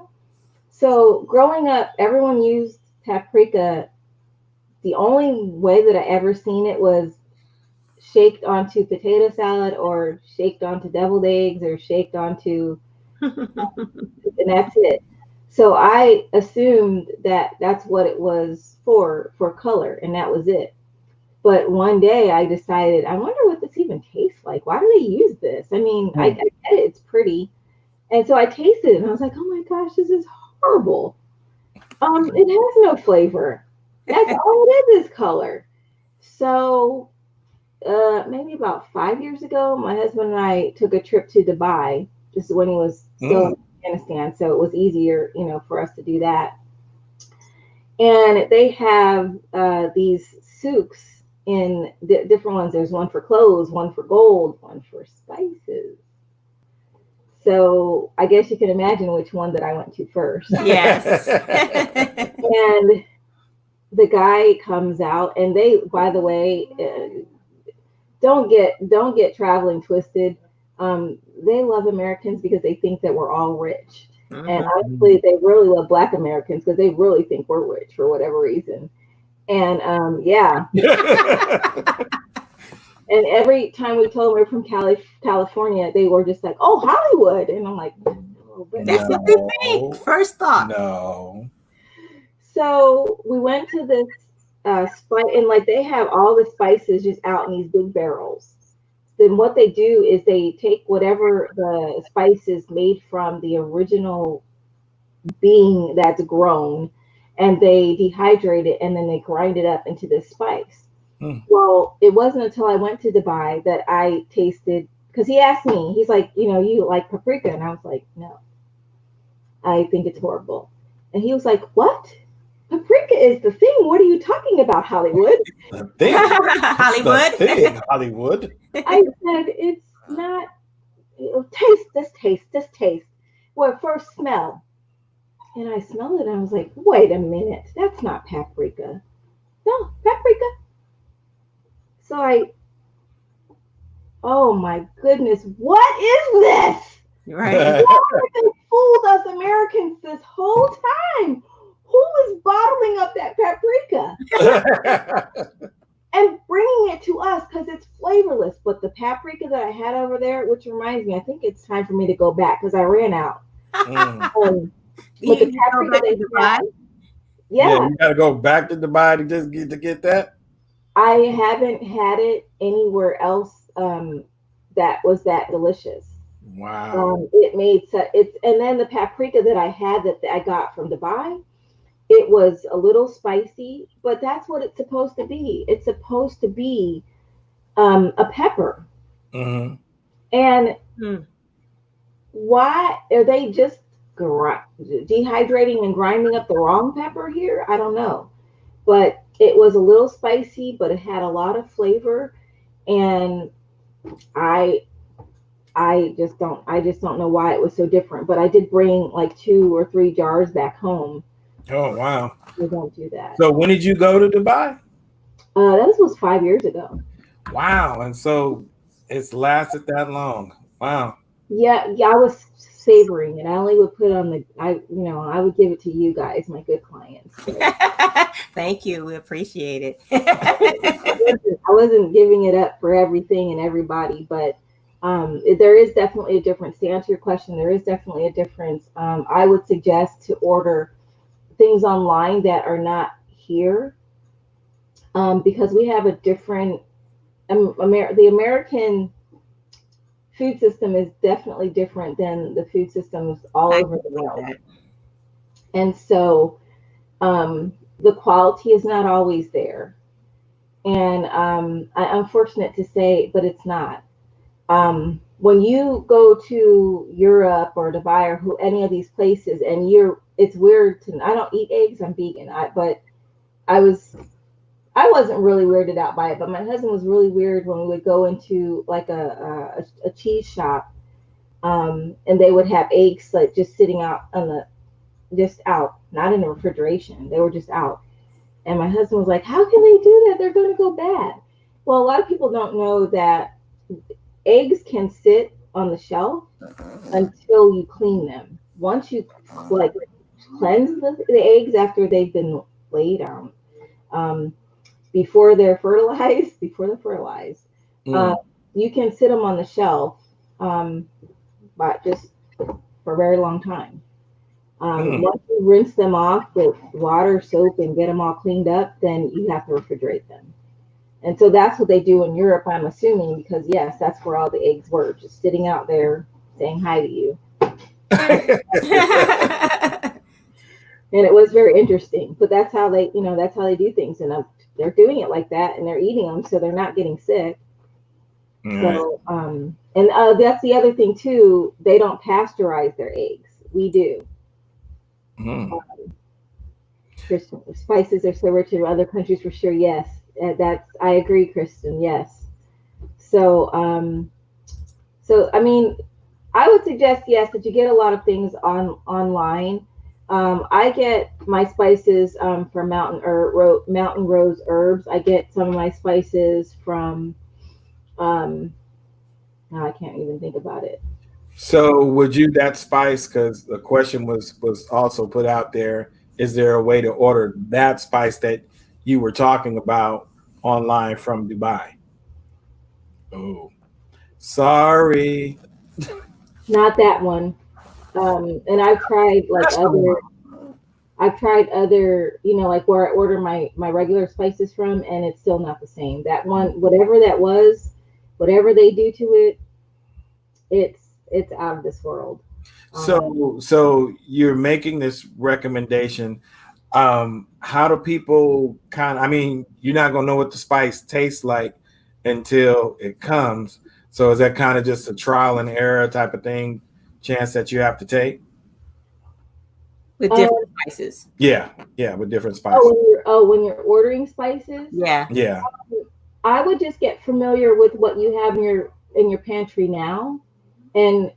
So growing up, everyone used paprika. The only way that I ever seen it was shaked onto potato salad or shaked onto deviled eggs or shaked onto, and that's it. So I assumed that that's what it was for color, and that was it. But one day I decided, I wonder what this even tastes like. Why do they use this? I mean, I get it, it's pretty. And so I tasted it and I was like, oh my gosh, this is horrible. It has no flavor. That's all it is color. So maybe about 5 years ago, my husband and I took a trip to Dubai. This is when he was still Mm. in Afghanistan, so it was easier, for us to do that. And they have these souks in different ones. There's one for clothes, one for gold, one for spices. So I guess you can imagine which one that I went to first. yes. And the guy comes out, and they, by the way, don't get traveling twisted. They love Americans because they think that we're all rich, and Mhm. honestly, they really love Black Americans because they really think we're rich for whatever reason. And yeah, and every time we told them we're from California, they were just like, "Oh, Hollywood," and I'm like, "No, but That's what they think. First thought. No. So we went to this spice, and like they have all the spices just out in these big barrels. Then what they do is they take whatever the spices made from the original being that's grown, and they dehydrate it, and then they grind it up into this spice. Mm. Well, it wasn't until I went to Dubai that I tasted, because he asked me, he's like, you like paprika? And I was like, no, I think it's horrible. And he was like, what? Paprika is the thing. What are you talking about, Hollywood? The thing. Hollywood. The thing, Hollywood. I said, it's not. Taste. Well, first smell. And I smelled it and I was like, wait a minute, that's not paprika. No, paprika. So oh my goodness, what is this? Right. Why have they fooled us Americans this whole time? Who is bottling up that paprika and bringing it to us because it's flavorless? But the paprika that I had over there, which reminds me, I think it's time for me to go back because I ran out. But the paprika they had, Yeah, you gotta go back to Dubai to just get that. I haven't had it anywhere else that was that delicious. Wow. It made it's, and then the paprika that I had that I got from Dubai, it was a little spicy, but that's what it's supposed to be. It's supposed to be a pepper. Mm-hmm. And why are they just dehydrating and grinding up the wrong pepper here? I don't know, but it was a little spicy, but it had a lot of flavor, and I just don't know why it was so different. But I did bring like 2 or 3 jars back home. Oh wow! We don't do that. So when did you go to Dubai? This was 5 years ago. Wow, and so it's lasted that long. Wow. Yeah, I was savoring it. I only would put on I would give it to you guys, my good clients. Thank you. We appreciate it. I wasn't giving it up for everything and everybody, but there is definitely a difference. To answer your question, there is definitely a difference. I would suggest to order things online that are not here, because we have a different the American food system is definitely different than the food systems all over the world. And so the quality is not always there. And I'm fortunate to say, but it's not. When you go to Europe or Dubai or any of these places, and it's weird to, I don't eat eggs, I'm vegan, but I wasn't really weirded out by it, but my husband was really weird when we would go into like a cheese shop, and they would have eggs like just sitting out just out, not in the refrigeration. They were just out. And my husband was like, how can they do that? They're going to go bad. Well, a lot of people don't know that eggs can sit on the shelf until you clean them. Once you like cleanse the eggs after they've been laid out, before they're fertilized, you can sit them on the shelf, but just for a very long time. Once you rinse them off with water, soap, and get them all cleaned up, then you have to refrigerate them. And so that's what they do in Europe, I'm assuming, because yes, that's where all the eggs were, just sitting out there saying hi to you. And it was very interesting, but that's how they do things, and they're doing it like that, and they're eating them, so they're not getting sick. Right. So, and that's the other thing too. They don't pasteurize their eggs. We do. Kristen, spices are so rich in other countries for sure. Yes, I agree, Kristen. Yes. So, I mean, I would suggest yes that you get a lot of things online. I get my spices from Mountain Rose Herbs. I get some of my spices from. Now I can't even think about it. So would you that spice? Because the question was also put out there. Is there a way to order that spice that you were talking about online from Dubai? Oh, sorry. Not that one. And I've tried like I've tried other, like where I order my regular spices from, and it's still not the same. That one, whatever that was, whatever they do to it, it's out of this world. So you're making this recommendation. How do people I mean, you're not gonna know what the spice tastes like until it comes. So is that kind of just a trial and error type of thing, chance that you have to take? With Um, different spices. Yeah, with different spices. when you're ordering spices, Yeah. Yeah. I would just get familiar with what you have in your pantry now, and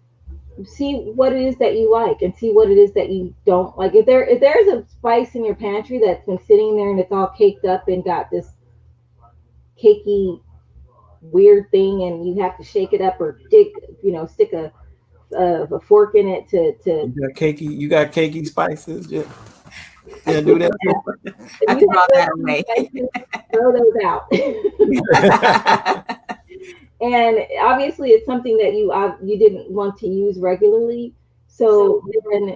see what it is that you like, and see what it is that you don't like. If there's a spice in your pantry that's been sitting there and it's all caked up and got this cakey weird thing, and you have to shake it up or stick a fork in it to You got cakey spices. Yeah, yeah, do that. if I you threw all have that away. spices, throw those out. And obviously it's something that you didn't want to use regularly, so then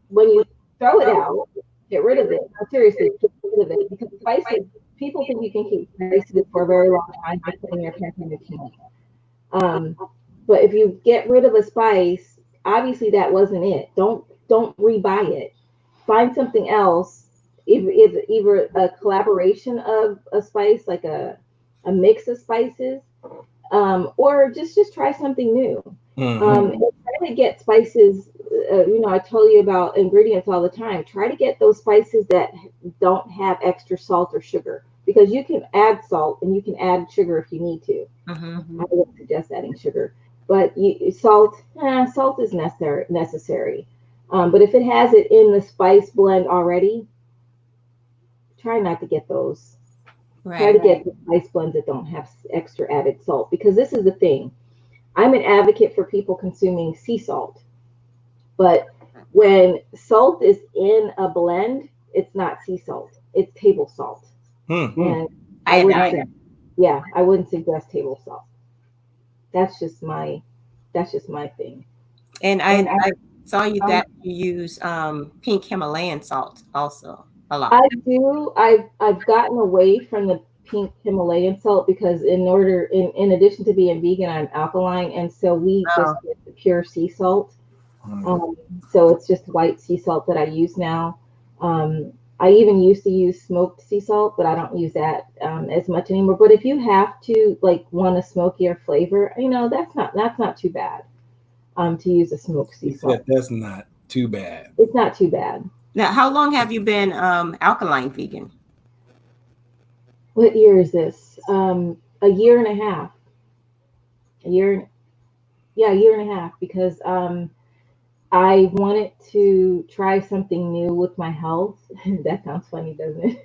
when you throw it out, get rid of it. No, seriously, get rid of it, because spices, people think you can keep spices for a very long time by putting your pantry in the can. um, but if you get rid of a spice, obviously that wasn't it. Don't rebuy it. Find something else, either a collaboration of a spice, like a mix of spices, or just try something new. And try to get spices. I tell you about ingredients all the time. Try to get those spices that don't have extra salt or sugar, because you can add salt and you can add sugar if you need to. Mm-hmm. I wouldn't suggest adding sugar, but salt is necessary. But if it has it in the spice blend already, try not to get those. Try to get the spice blends that don't have extra added salt, because this is the thing. I'm an advocate for people consuming sea salt, but when salt is in a blend, it's not sea salt, it's table salt. And I wouldn't suggest table salt. That's just my thing. And I saw you that you use pink Himalayan salt also a lot. I do. I've gotten away from the pink Himalayan salt, because in addition to being vegan, I'm alkaline, and so we just get the pure sea salt. So it's just white sea salt that I use now. I even used to use smoked sea salt, but I don't use that as much anymore. But if you have to want a smokier flavor, that's not too bad. To use a smoked sea salt, that's not too bad. it's not too bad. Now, how long have you been alkaline vegan? What year is this? A year and a half. A year, yeah, a year and a half, because I wanted to try something new with my health. That sounds funny, doesn't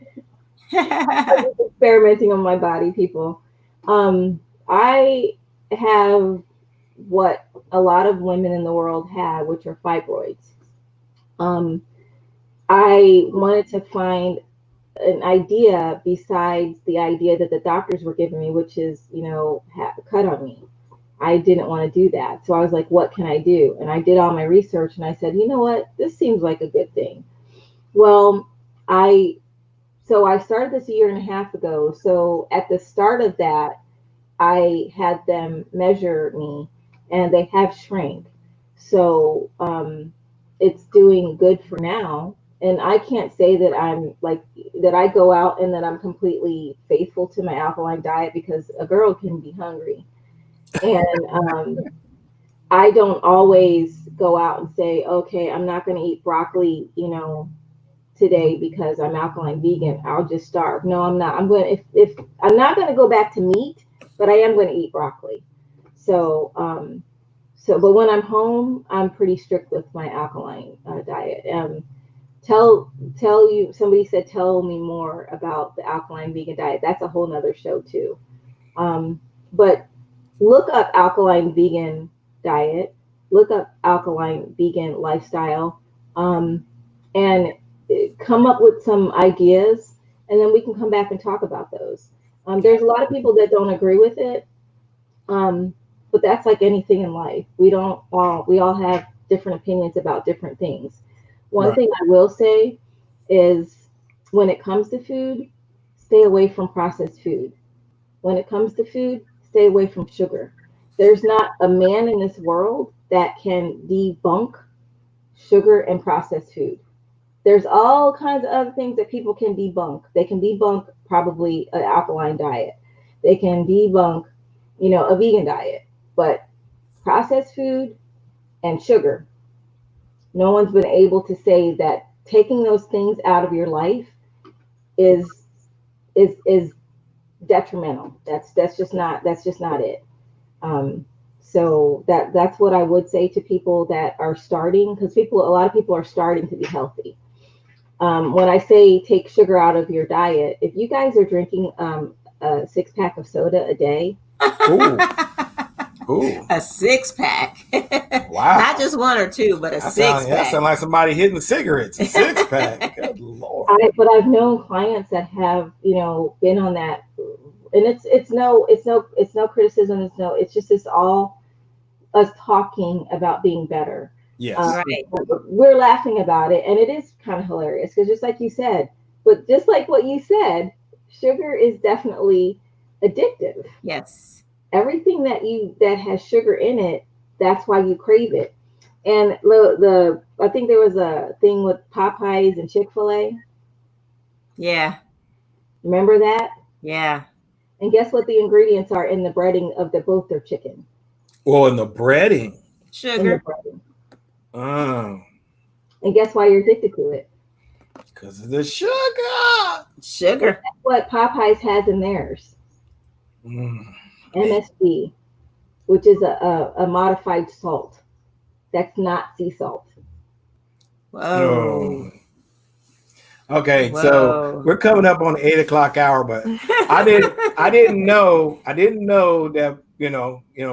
it? Experimenting on my body, people. I have what a lot of women in the world have, which are fibroids. Um, I wanted to find an idea besides the idea that the doctors were giving me, which is, cut on me. I didn't want to do that. So I was like, what can I do? And I did all my research, and I said, you know what? This seems like a good thing. Well, I started this a year and a half ago. So at the start of that, I had them measure me, and they have shrank. So it's doing good for now. And I can't say that that I go out and that I'm completely faithful to my alkaline diet, because a girl can be hungry. And I don't always go out and say, okay, I'm not going to eat broccoli, today because I'm alkaline vegan. I'll just starve. No, I'm not. I'm going to, if I'm not going to go back to meat, but I am going to eat broccoli. So, but when I'm home, I'm pretty strict with my alkaline diet. Somebody said, tell me more about the alkaline vegan diet. That's a whole nother show too. But look up alkaline vegan diet, look up alkaline vegan lifestyle, and come up with some ideas, and then we can come back and talk about those. There's a lot of people that don't agree with it, but that's like anything in life. We all have different opinions about different things. One thing I will say is when it comes to food, stay away from processed food. When it comes to food, stay away from sugar. There's not a man in this world that can debunk sugar and processed food. There's all kinds of other things that people can debunk. They can debunk probably an alkaline diet. They can debunk, a vegan diet. But processed food and sugar, no one's been able to say that taking those things out of your life is detrimental. That's just not it. So that's what I would say to people that are starting, because a lot of people are starting to be healthy. When I say take sugar out of your diet, if you guys are drinking a 6-pack of soda a day, Ooh. Ooh. A 6-pack. Wow. Not just one or two, but a 6-pack. That sounds like somebody hitting cigarettes. A 6-pack. Good Lord. But I've known clients that have, been on that, and it's no criticism. It's just all us talking about being better. Yes. Right. We're laughing about it, and it is kind of hilarious because just like you said, but just like what you said, sugar is definitely addictive. Yes. Everything that has sugar in it, that's why you crave it. And I think there was a thing with Popeyes and Chick-fil-A. Yeah. Remember that? Yeah. And guess what the ingredients are in the breading of both their chicken? Well, in the breading. Sugar. Oh. And guess why you're addicted to it? Because of the sugar. Sugar. That's what Popeyes has in theirs. MSG, which is a modified salt. That's not sea salt. Whoa. Okay, Whoa. so we're coming up on the 8 o'clock hour, but I didn't know that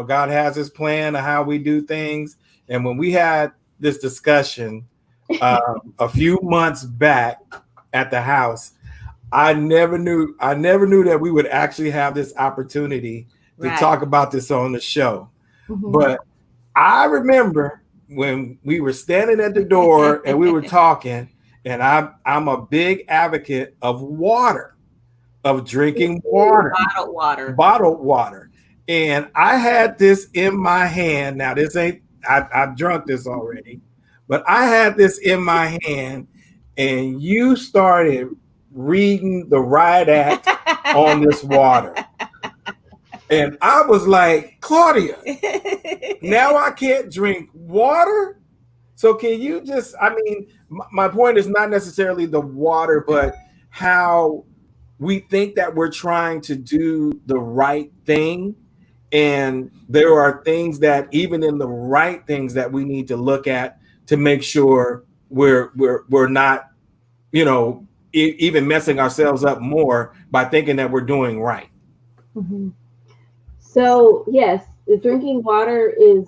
God has His plan of how we do things. And when we had this discussion a few months back at the house, I never knew that we would actually have this opportunity to talk about this on the show. Mm-hmm. But I remember when we were standing at the door and we were talking, and I'm a big advocate of water, of drinking water, bottled water. And I had this in my hand. Now this ain't, I've drunk this already, but I had this in my hand, and you started reading the riot act on this water. And I was like, Claudia, now I can't drink water. So can you just, my point is not necessarily the water, but how we think that we're trying to do the right thing. And there are things that even in the right things that we need to look at to make sure we're not, even messing ourselves up more by thinking that we're doing right. Mm-hmm. So yes, the drinking water is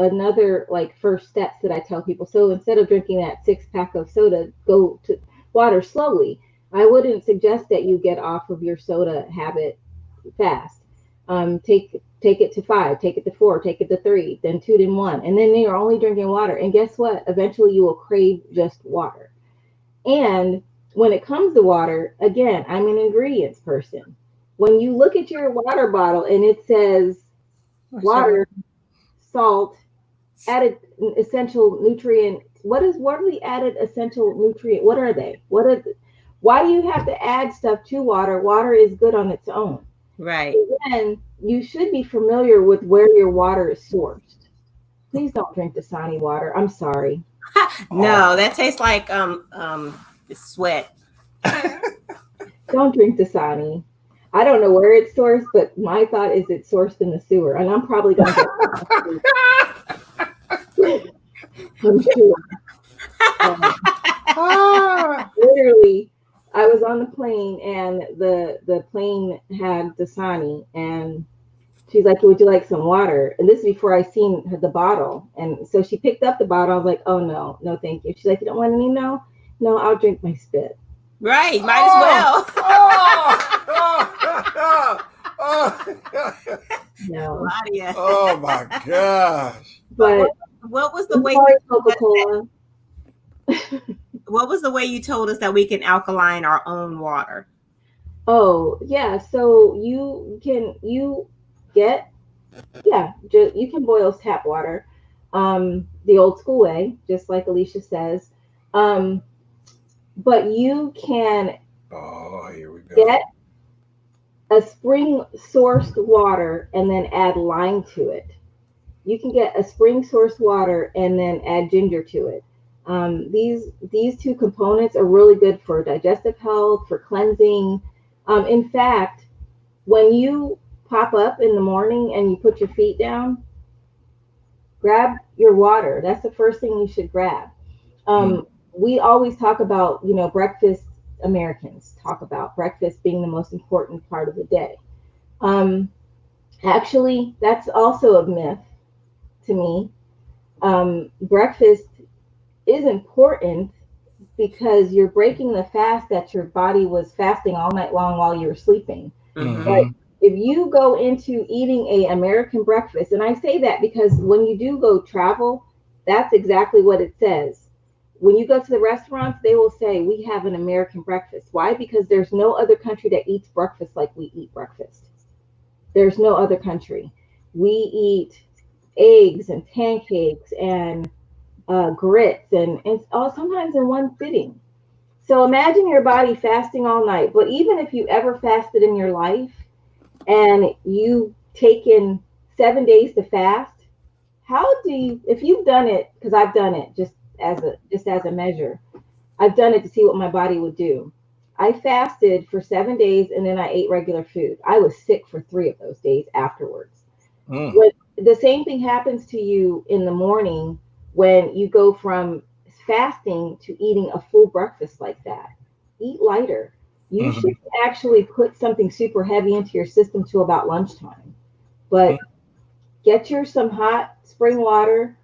another first steps that I tell people. So instead of drinking that 6-pack of soda, go to water slowly. I wouldn't suggest that you get off of your soda habit fast. Take it to 5, take it to 4, take it to 3, then 2, then 1, and then you're only drinking water. And guess what? Eventually you will crave just water. And when it comes to water, again, I'm an ingredients person. When you look at your water bottle and it says water, salt, added essential nutrient, what are the added essential nutrient? What are they? Why do you have to add stuff to water? Water is good on its own. Right. And you should be familiar with where your water is sourced. Please don't drink Dasani water. I'm sorry. No, that tastes like sweat. Don't drink Dasani. I don't know where it's sourced, but my thought is it's sourced in the sewer, and I'm probably going to get I'm sure. Literally, I was on the plane, and the plane had Dasani, and she's like, would you like some water? And this is before I seen the bottle. And so she picked up the bottle. I was like, oh, no, thank you. She's like, you don't want any? No, I'll drink my spit. Right, might as well. No. Claudia. Oh my gosh. But what was the way? Coca-Cola. what was the way you told us that we can alkaline our own water? Oh, yeah. So you can you can boil tap water, the old school way, just like Alicia says. Um, but you can Oh, here we go. get a spring sourced water and then add lime to it. You can get a spring source water and then add ginger to it. These two components are really good for digestive health, for cleansing. In fact, when you pop up in the morning and you put your feet down, grab your water. That's the first thing you should grab. We always talk about, breakfast. Americans talk about breakfast being the most important part of the day. Actually, that's also a myth to me. Breakfast is important because you're breaking the fast that your body was fasting all night long while you were sleeping. But if you go into eating a American breakfast, and I say that because when you do go travel, that's exactly what it says. When you go to the restaurants, they will say, we have an American breakfast. Why? Because there's no other country that eats breakfast like we eat breakfast. There's no other country. We eat eggs and pancakes and grits and all sometimes in one sitting. So imagine your body fasting all night. But even if you ever fasted in your life and you've taken 7 days to fast, how do you, if you've done it, because I've done it just as a measure, I've done it to see what my body would do. I fasted for 7 days and then I ate regular food. I was sick for 3 of those days afterwards. But the same thing happens to you in the morning when you go from fasting to eating a full breakfast like that. Eat lighter. You should actually put something super heavy into your system till about lunchtime. But get some hot spring water,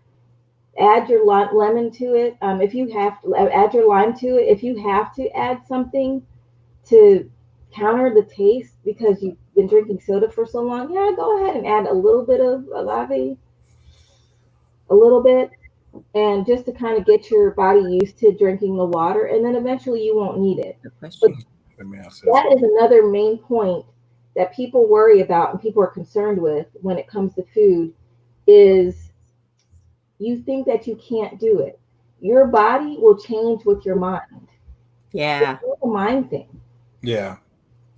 add your lemon to it. If you have to add your lime to it, if you have to add something to counter the taste because you've been drinking soda for so long, yeah, go ahead and add a little bit of agave, a little bit, and just to kind of get your body used to drinking the water, and then eventually you won't need it. But that is another main point that people worry about and people are concerned with when it comes to food is you think that you can't do it. Your body will change with your mind. Yeah. It's a mind thing. Yeah.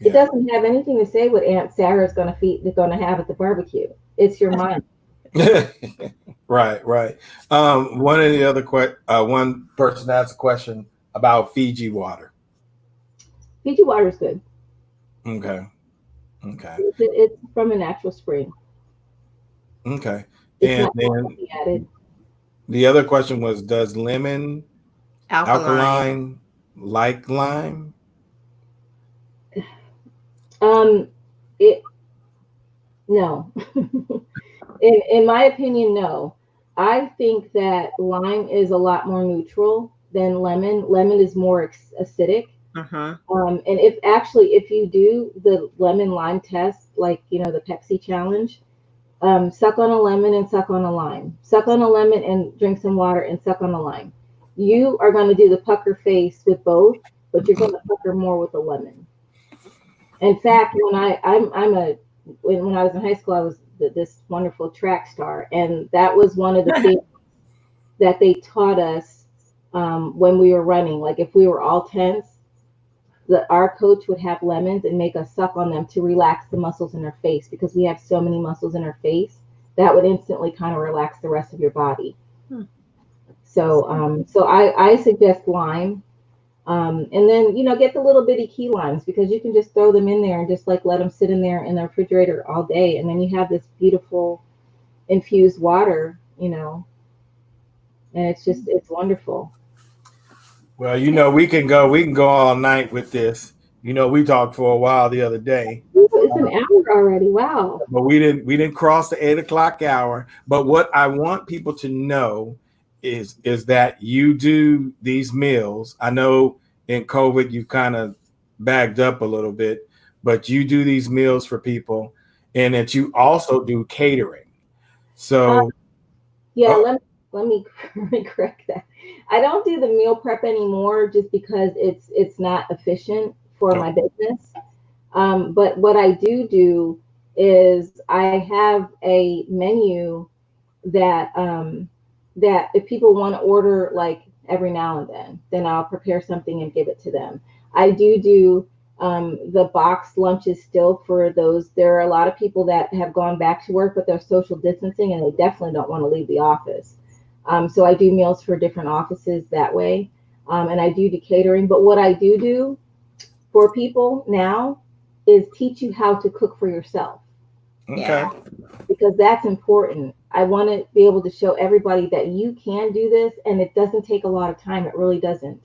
It doesn't have anything to say what Aunt Sarah's going to have at the barbecue. It's your mind. Right. One of the other one person asked a question about Fiji water. Fiji water is good. Okay. It's from a natural spring. Okay. It's And not then added. the other question was, does lemon alkaline like lime? It no. In my opinion, no. I think that lime is a lot more neutral than lemon. Lemon is more acidic. And if you do the lemon lime test, like the Pepsi challenge, suck on a lemon and suck on a lime. Suck on a lemon and drink some water and suck on a lime. You are going to do the pucker face with both, but you're going to pucker more with the lemon. In fact, when I was in high school, I was this wonderful track star, and that was one of the things that they taught us when we were running. Like if we were all tense, our coach would have lemons and make us suck on them to relax the muscles in our face because we have so many muscles in our face that would instantly kind of relax the rest of your body. So I suggest lime. And then, get the little bitty key limes because you can just throw them in there and just like let them sit in there in the refrigerator all day. And then you have this beautiful infused water, and it's wonderful. Well, we can go all night with this. We talked for a while the other day. It's an hour already. Wow. But we didn't cross the 8:00 hour. But what I want people to know is that you do these meals. I know in COVID you kind of bagged up a little bit, but you do these meals for people, and that you also do catering. So go let me correct that. I don't do the meal prep anymore just because it's not efficient for my business. But what I do is I have a menu that that if people want to order like every now and then I'll prepare something and give it to them. I do the box lunches still for those. There are a lot of people that have gone back to work, but they're social distancing and they definitely don't want to leave the office. So I do meals for different offices that way. And I do catering. But what I do for people now is teach you how to cook for yourself. Okay. Yeah. Because that's important. I want to be able to show everybody that you can do this and it doesn't take a lot of time. It really doesn't.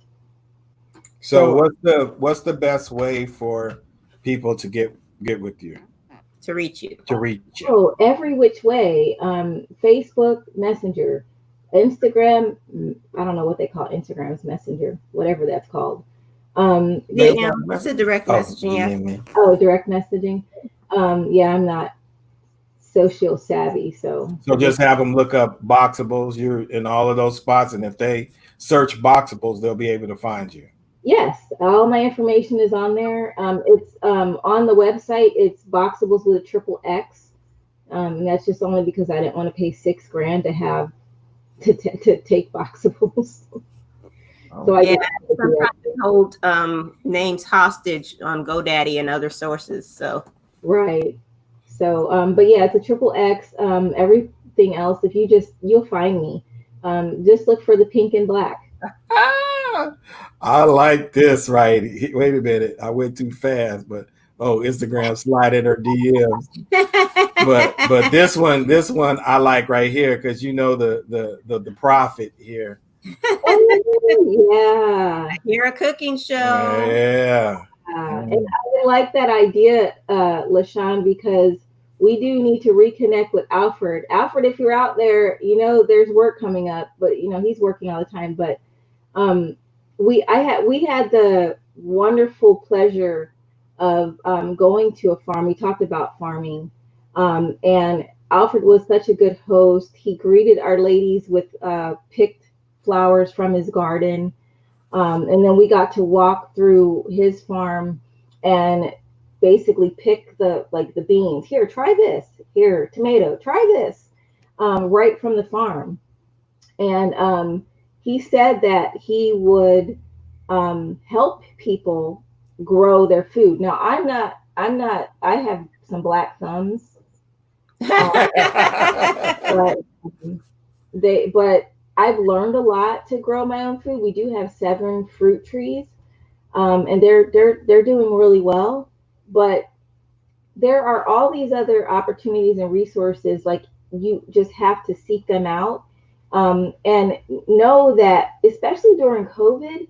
So what's the best way for people to get with you, To reach you. to reach you? Oh, every which way. Facebook Messenger, Instagram. I don't know what they call Instagram's Messenger, whatever that's called. It's a direct messaging. Yeah. DM. Oh, direct messaging. Yeah, I'm not social savvy, so Just have them look up Boxables. You're in all of those spots, and if they search Boxables, they'll be able to find you. yes, all my information is on there. It's on the website. It's Boxables with a triple X. And that's just only because I didn't want to pay $6,000 to have to take Boxables. So I Yeah, just sometimes hold names hostage on GoDaddy and other sources. So right. So, but yeah, it's a triple X. Everything else, if you'll find me. Just look for the pink and black. I like this. Right. Wait a minute. I went too fast, but Instagram slide in her DMs. But this one I like right here because you know the prophet here. Oh, yeah. You're a cooking show. Yeah. And I like that idea, LaShawn, because we do need to reconnect with Alfred. Alfred, if you're out there, you know there's work coming up, but you know he's working all the time. But we had the wonderful pleasure of going to a farm. We talked about farming, and Alfred was such a good host. He greeted our ladies with picked flowers from his garden. And then we got to walk through his farm and basically pick the beans. Here, try this. Here, tomato. Try this. Right from the farm. And he said that he would help people grow their food. Now, I'm not. I have some black thumbs, but but I've learned a lot to grow my own food. We do have 7 fruit trees, and they're doing really well. But there are all these other opportunities and resources. Like you just have to seek them out, and know that, especially during COVID,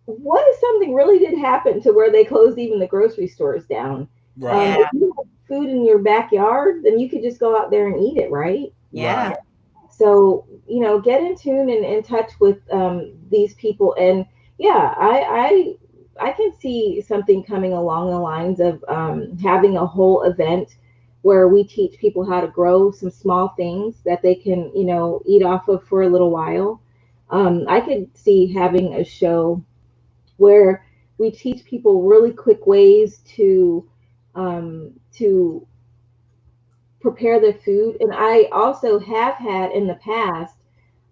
what if something really did happen to where they closed even the grocery stores down? Right. If you have food in your backyard, then you could just go out there and eat it, right? Yeah. Right. So, you know, get in tune and in touch with these people. And yeah, I can see something coming along the lines of having a whole event where we teach people how to grow some small things that they can, you know, eat off of for a little while. I could see having a show where we teach people really quick ways to prepare their food. And I also have had in the past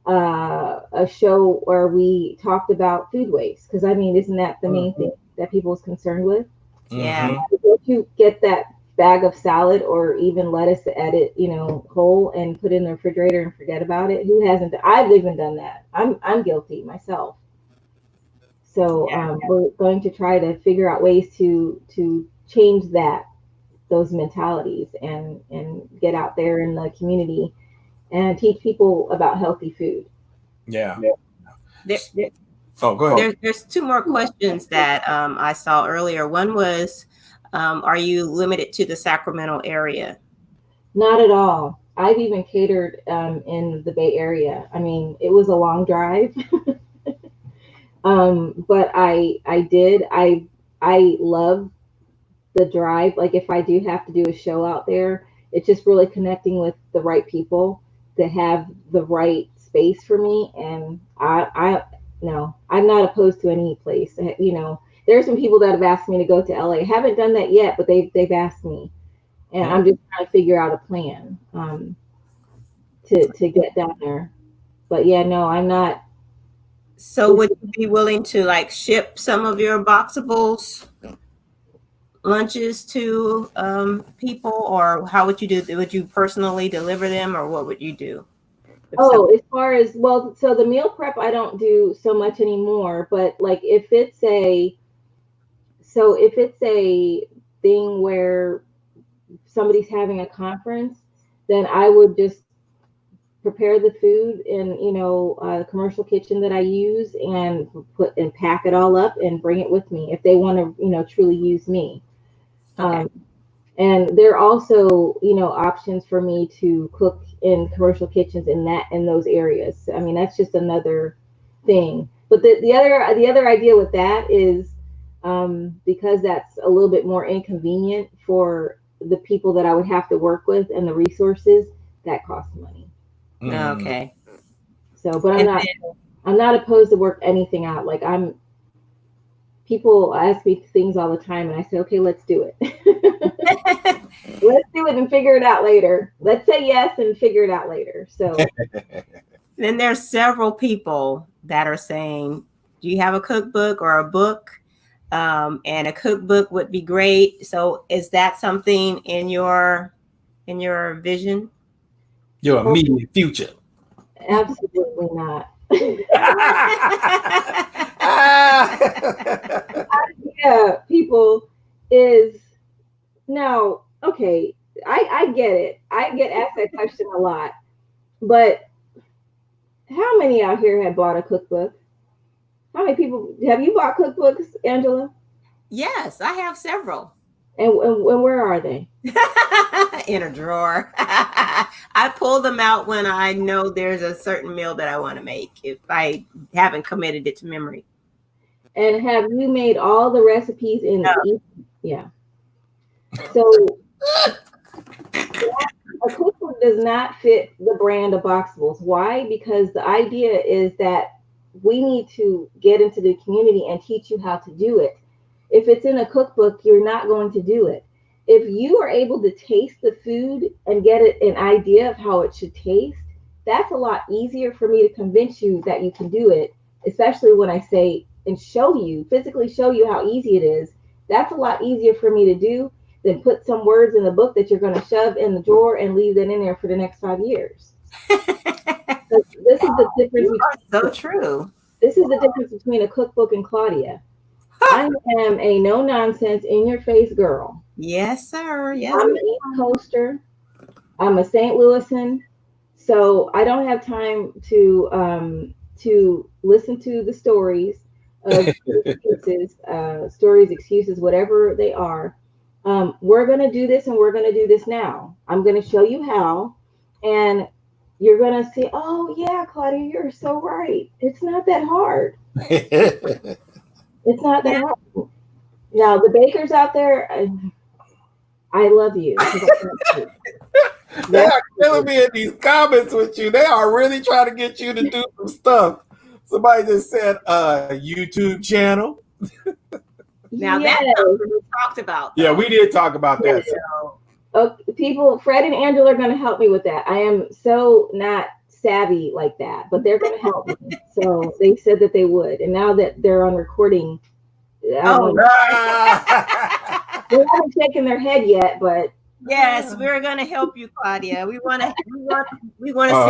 a show where we talked about food waste, because I mean, isn't that the main thing that people is concerned with? Yeah. Don't you get that bag of salad or even lettuce at it, you know, whole and put it in the refrigerator and forget about it? Who hasn't? I've even done that. I'm guilty myself. So we're going to try to figure out ways to change those mentalities and get out there in the community and teach people about healthy food. Yeah. There, Oh, go ahead. there's 2 more questions that I saw earlier. One was, are you limited to the Sacramento area? Not at all. I've even catered in the Bay Area. I mean, it was a long drive, but I love the drive. Like if I do have to do a show out there, it's just really connecting with the right people that have the right space for me, and I no, I'm not opposed to any place. You know, there are some people that have asked me to go to LA. I haven't done that yet, but they've asked me, and I'm just trying to figure out a plan to get down there. But yeah, no, I'm not. So would you be willing to like ship some of your Boxables lunches to people, or how would you do? Would you personally deliver them, or what would you do? Oh, as far as, well, so the meal prep I don't do so much anymore, but like if it's a thing where somebody's having a conference, then I would just prepare the food in, you know, the commercial kitchen that I use, and pack it all up and bring it with me if they want to, you know, truly use me. Okay. And there are also, you know, options for me to cook in commercial kitchens in those areas. I mean, that's just another thing. But the other idea with that is, because that's a little bit more inconvenient for the people that I would have to work with and the resources, that costs money. Okay. So, but I'm not opposed to work anything out. Like, people ask me things all the time, and I say, okay, let's do it. Let's do it and figure it out later. Let's say yes and figure it out later. So then there's several people that are saying, do you have a cookbook or a book? And a cookbook would be great. So is that something in your vision? Your immediate future. Absolutely not. Yeah, people is now, okay, I get it. I get asked that question a lot. But how many out here have bought a cookbook? How many people have you bought cookbooks, Angela? Yes, I have several. And where are they? In a drawer. I pull them out when I know there's a certain meal that I want to make, if I haven't committed it to memory. And have you made all the recipes in? No. Yeah. So a cookbook does not fit the brand of Boxables. Why? Because the idea is that we need to get into the community and teach you how to do it. If it's in a cookbook, you're not going to do it. If you are able to taste the food and get an idea of how it should taste, that's a lot easier for me to convince you that you can do it, especially when I say and physically show you how easy it is. That's a lot easier for me to do than put some words in the book that you're going to shove in the drawer and leave that in there for the next 5 years. This is the difference. So true. This is the difference between a cookbook and Claudia. I am a no nonsense, in your face girl. Yes, sir. Yes. I'm an East Coaster. I'm a St. Louisan. So I don't have time to listen to the stories of excuses, whatever they are. We're going to do this, and we're going to do this now. I'm going to show you how, and you're going to say, oh yeah, Claudia, you're so right. It's not that hard. It's not that hard. Now, the bakers out there, I love you. They are killing me in these comments with you. They are really trying to get you to do some stuff. Somebody just said YouTube channel. Now that's something we talked about. Yeah, we did talk about that. People, Fred and Angela are going to help me with that. I am so not savvy like that, but they're going to help me. So they said that they would, and now that they're on recording, they haven't shaken their head yet, but yes, we're going to help you, Claudia. We want to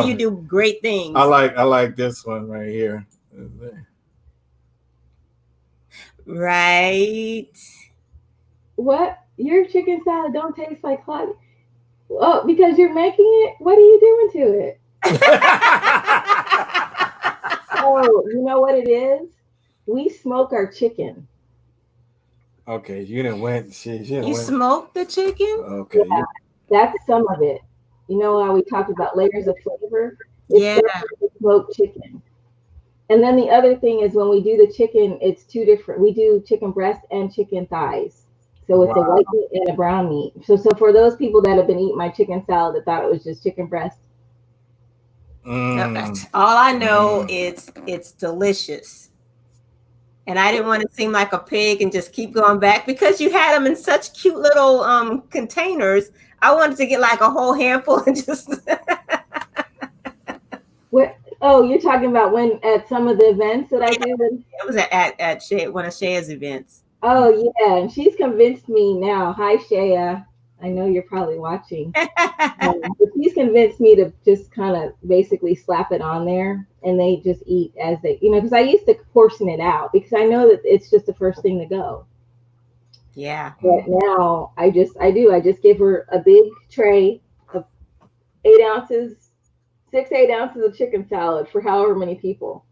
see you do great things. I like this one right here. Right. What? Your chicken salad don't taste like Claudia? Oh, because you're making it? What are you doing to it? Oh, you know what it is? We smoke our chicken. Okay, you didn't went. You smoked the chicken? Okay. Yeah, that's some of it. You know how we talked about layers of flavor? It's smoked chicken. And then the other thing is, when we do the chicken, it's two different. We do chicken breast and chicken thighs. So it's a white meat and a brown meat. So for those people that have been eating my chicken salad that thought it was just chicken breast, No, that's all I know. It's delicious. And I didn't want to seem like a pig and just keep going back because you had them in such cute little containers. I wanted to get like a whole handful and just. Oh, you're talking about when at some of the events that I did? It was at Shay, one of Shaya's events. Oh yeah, and she's convinced me now. Hi Shaya, I know you're probably watching. But she's convinced me to just kind of basically slap it on there, and they just eat as they, because I used to portion it out because I know that it's just the first thing to go. Yeah. But now I just give her a big tray of 8 ounces, 8 ounces of chicken salad for however many people.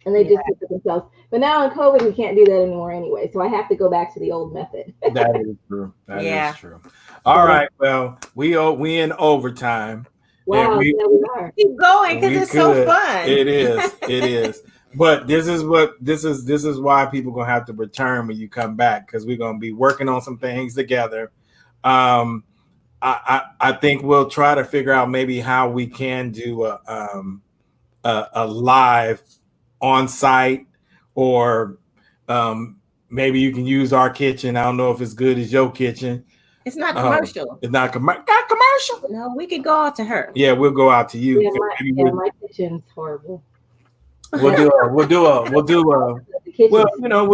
And they just cook it themselves. But now in COVID, we can't do that anymore anyway. So I have to go back to the old method. That is true. That is true. All right. Well, we in overtime. Wow, we are. Keep going because it's so fun. It is. It is. But this is why people gonna have to return when you come back, because we're gonna be working on some things together. I think we'll try to figure out maybe how we can do a live on site, or maybe you can use our kitchen. I don't know if it's good as your kitchen. It's not commercial. It's not commercial. No, we could go out to her. Yeah, we'll go out to you. My kitchen's horrible. We'll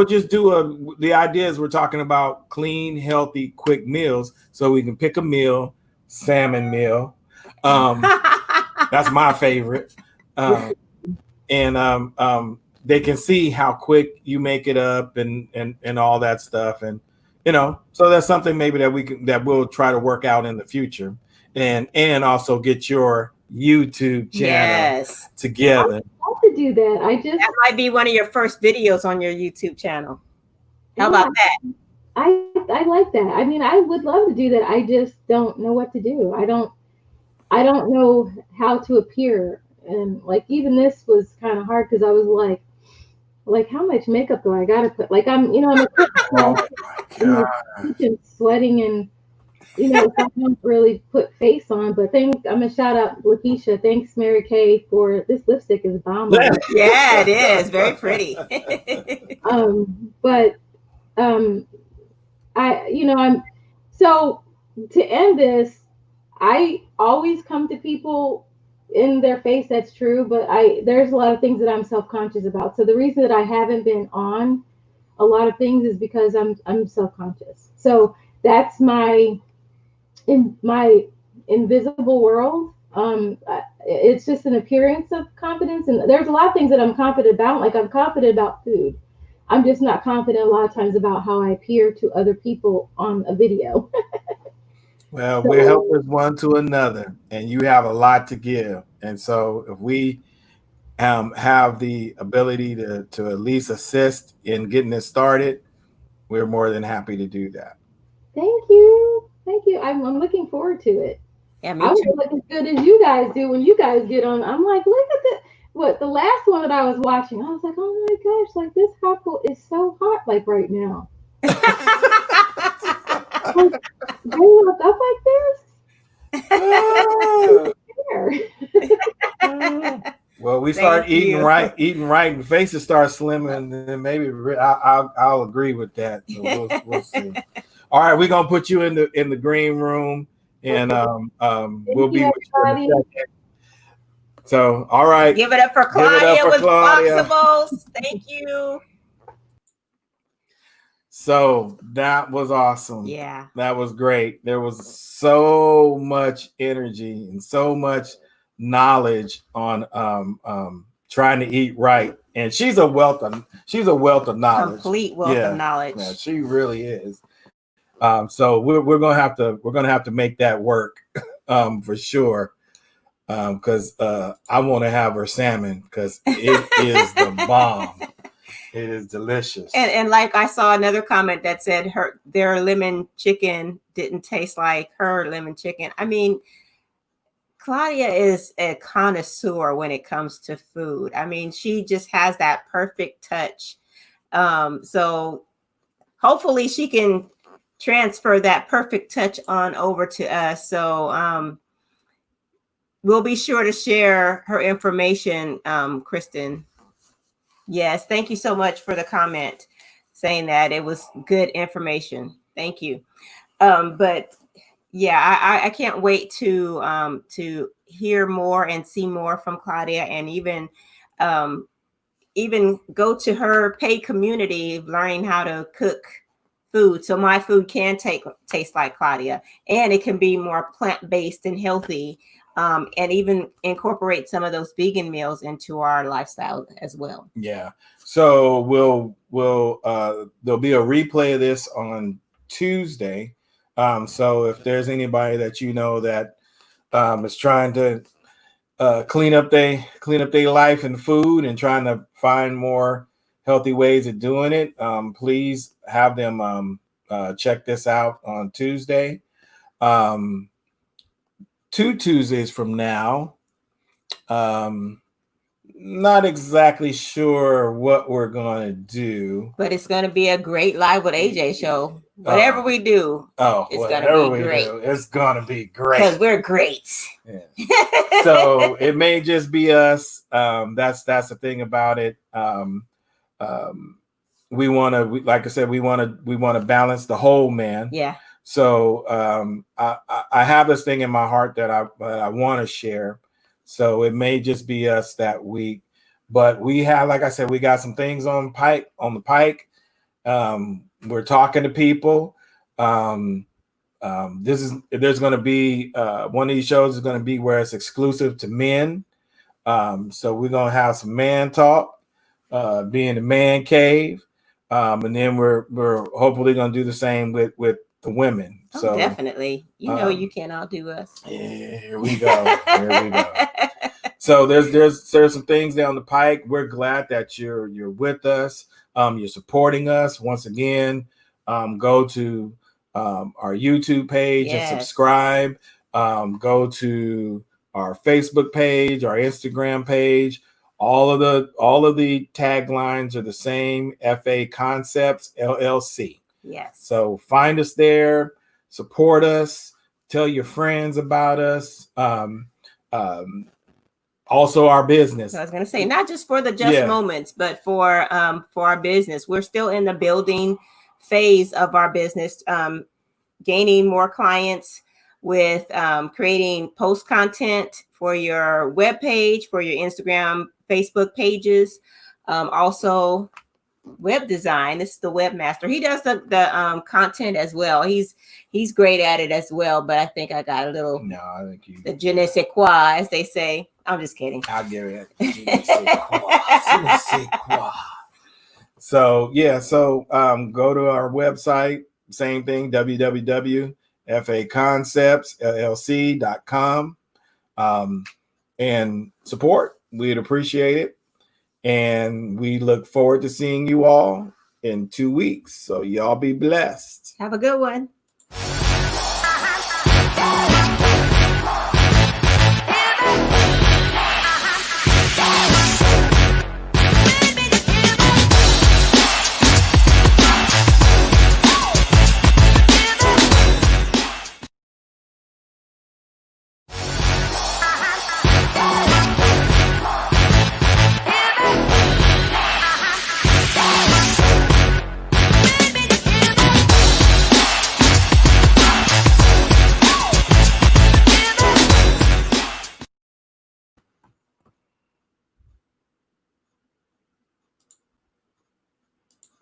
just do the idea is we're talking about clean, healthy, quick meals, so we can pick a meal, salmon meal. That's my favorite. And they can see how quick you make it up and all that stuff. And, so that's something maybe that we'll try to work out in the future, and also get your YouTube channel together. I love to do that. That might be one of your first videos on your YouTube channel. How about that? I like that. I mean, I would love to do that. I just don't know what to do. I don't know how to appear. And like, even this was kind of hard because I was like, how much makeup do I gotta put? Like, I'm sweating, and I don't really put face on. But I'm gonna shout out Lakeisha. Thanks, Mary Kay, for this lipstick is bomb. Yeah, it is very pretty. I'm so, to end this, I always come to people in their face. That's true, but there's a lot of things that I'm self-conscious about. So the reason that I haven't been on a lot of things is because I'm self-conscious. So that's my invisible world. It's just an appearance of confidence, and there's a lot of things that I'm confident about. Like, I'm confident about food. I'm just not confident a lot of times about how I appear to other people on a video. Well, we're helpers one to another, and you have a lot to give. And so if we have the ability to at least assist in getting this started, we're more than happy to do that. Thank you. I'm looking forward to it. Yeah, me I too. will look as good as you guys do when you guys get on. I'm like, look at the last one that I was watching. I was like, oh my gosh, like, this couple is so hot, like, right now. Like, they look up like this. Well, we start eating right, and faces start slimming, and then maybe I'll agree with that. So we'll see. All right, we're gonna put you in the green room, and we'll be with you in a second. So, all right, give it up for Claudia with Boxables. Thank you. So that was awesome. Yeah, that was great. There was so much energy and so much knowledge on trying to eat right, and she's a wealth of knowledge. Complete wealth of knowledge. Yeah, she really is. So we're gonna have to make that work for sure. Because I want to have her salmon, because it is the bomb. It is delicious. And like, I saw another comment that said their lemon chicken didn't taste like her lemon chicken. I mean, Claudia is a connoisseur when it comes to food. I mean, she just has that perfect touch. So hopefully she can transfer that perfect touch on over to us. So we'll be sure to share her information, Kristen. Yes, thank you so much for the comment saying that it was good information. Thank you. But yeah, I can't wait to hear more and see more from Claudia, and even go to her paid community, learning how to cook food, so my food can taste like Claudia, and it can be more plant-based and healthy, and even incorporate some of those vegan meals into our lifestyle as well. Yeah. So we'll there'll be a replay of this on Tuesday. So if there's anybody that you know that is trying to clean up their life and food and trying to find more healthy ways of doing it, please have them check this out on Tuesday. 2 Tuesdays from now. Not exactly sure what we're going to do, but it's going to be a great Live with AJ show. Whatever we do, it's going to be great. It's going to be great because we're great. Yeah. So it may just be us. That's the thing about it. We want to, like I said, we want to balance the whole man. Yeah. So I have this thing in my heart that I want to share. So it may just be us that week, but we have, like I said, we got some things on the pike. We're talking to people. There's going to be one of these shows is going to be where it's exclusive to men. So we're going to have some man talk, be in the man cave. And then we're hopefully going to do the same with the women. Oh, so definitely, you can't outdo us. Yeah, here we go. Here we go. So there's some things down the pike. We're glad that you're with us. You're supporting us. Once again, go to our YouTube page and subscribe. Go to our Facebook page, our Instagram page. All of the taglines are the same. FA Concepts LLC. Yes. So find us there. Support us. Tell your friends about us. Also our business. So I was going to say, not just for the Just Moments, but for our business. We're still in the building phase of our business, gaining more clients with creating post content for your webpage, for your Instagram, Facebook pages. Also web design. This is the webmaster. He does the content as well. He's great at it as well, but I think I got a little the je ne sais quoi, as they say. I'm just kidding. I'll give it. Je ne sais quoi. So go to our website, same thing, www.faconceptsllc.com, and support. We'd appreciate it. And we look forward to seeing you all in 2 weeks. So y'all be blessed. Have a good one.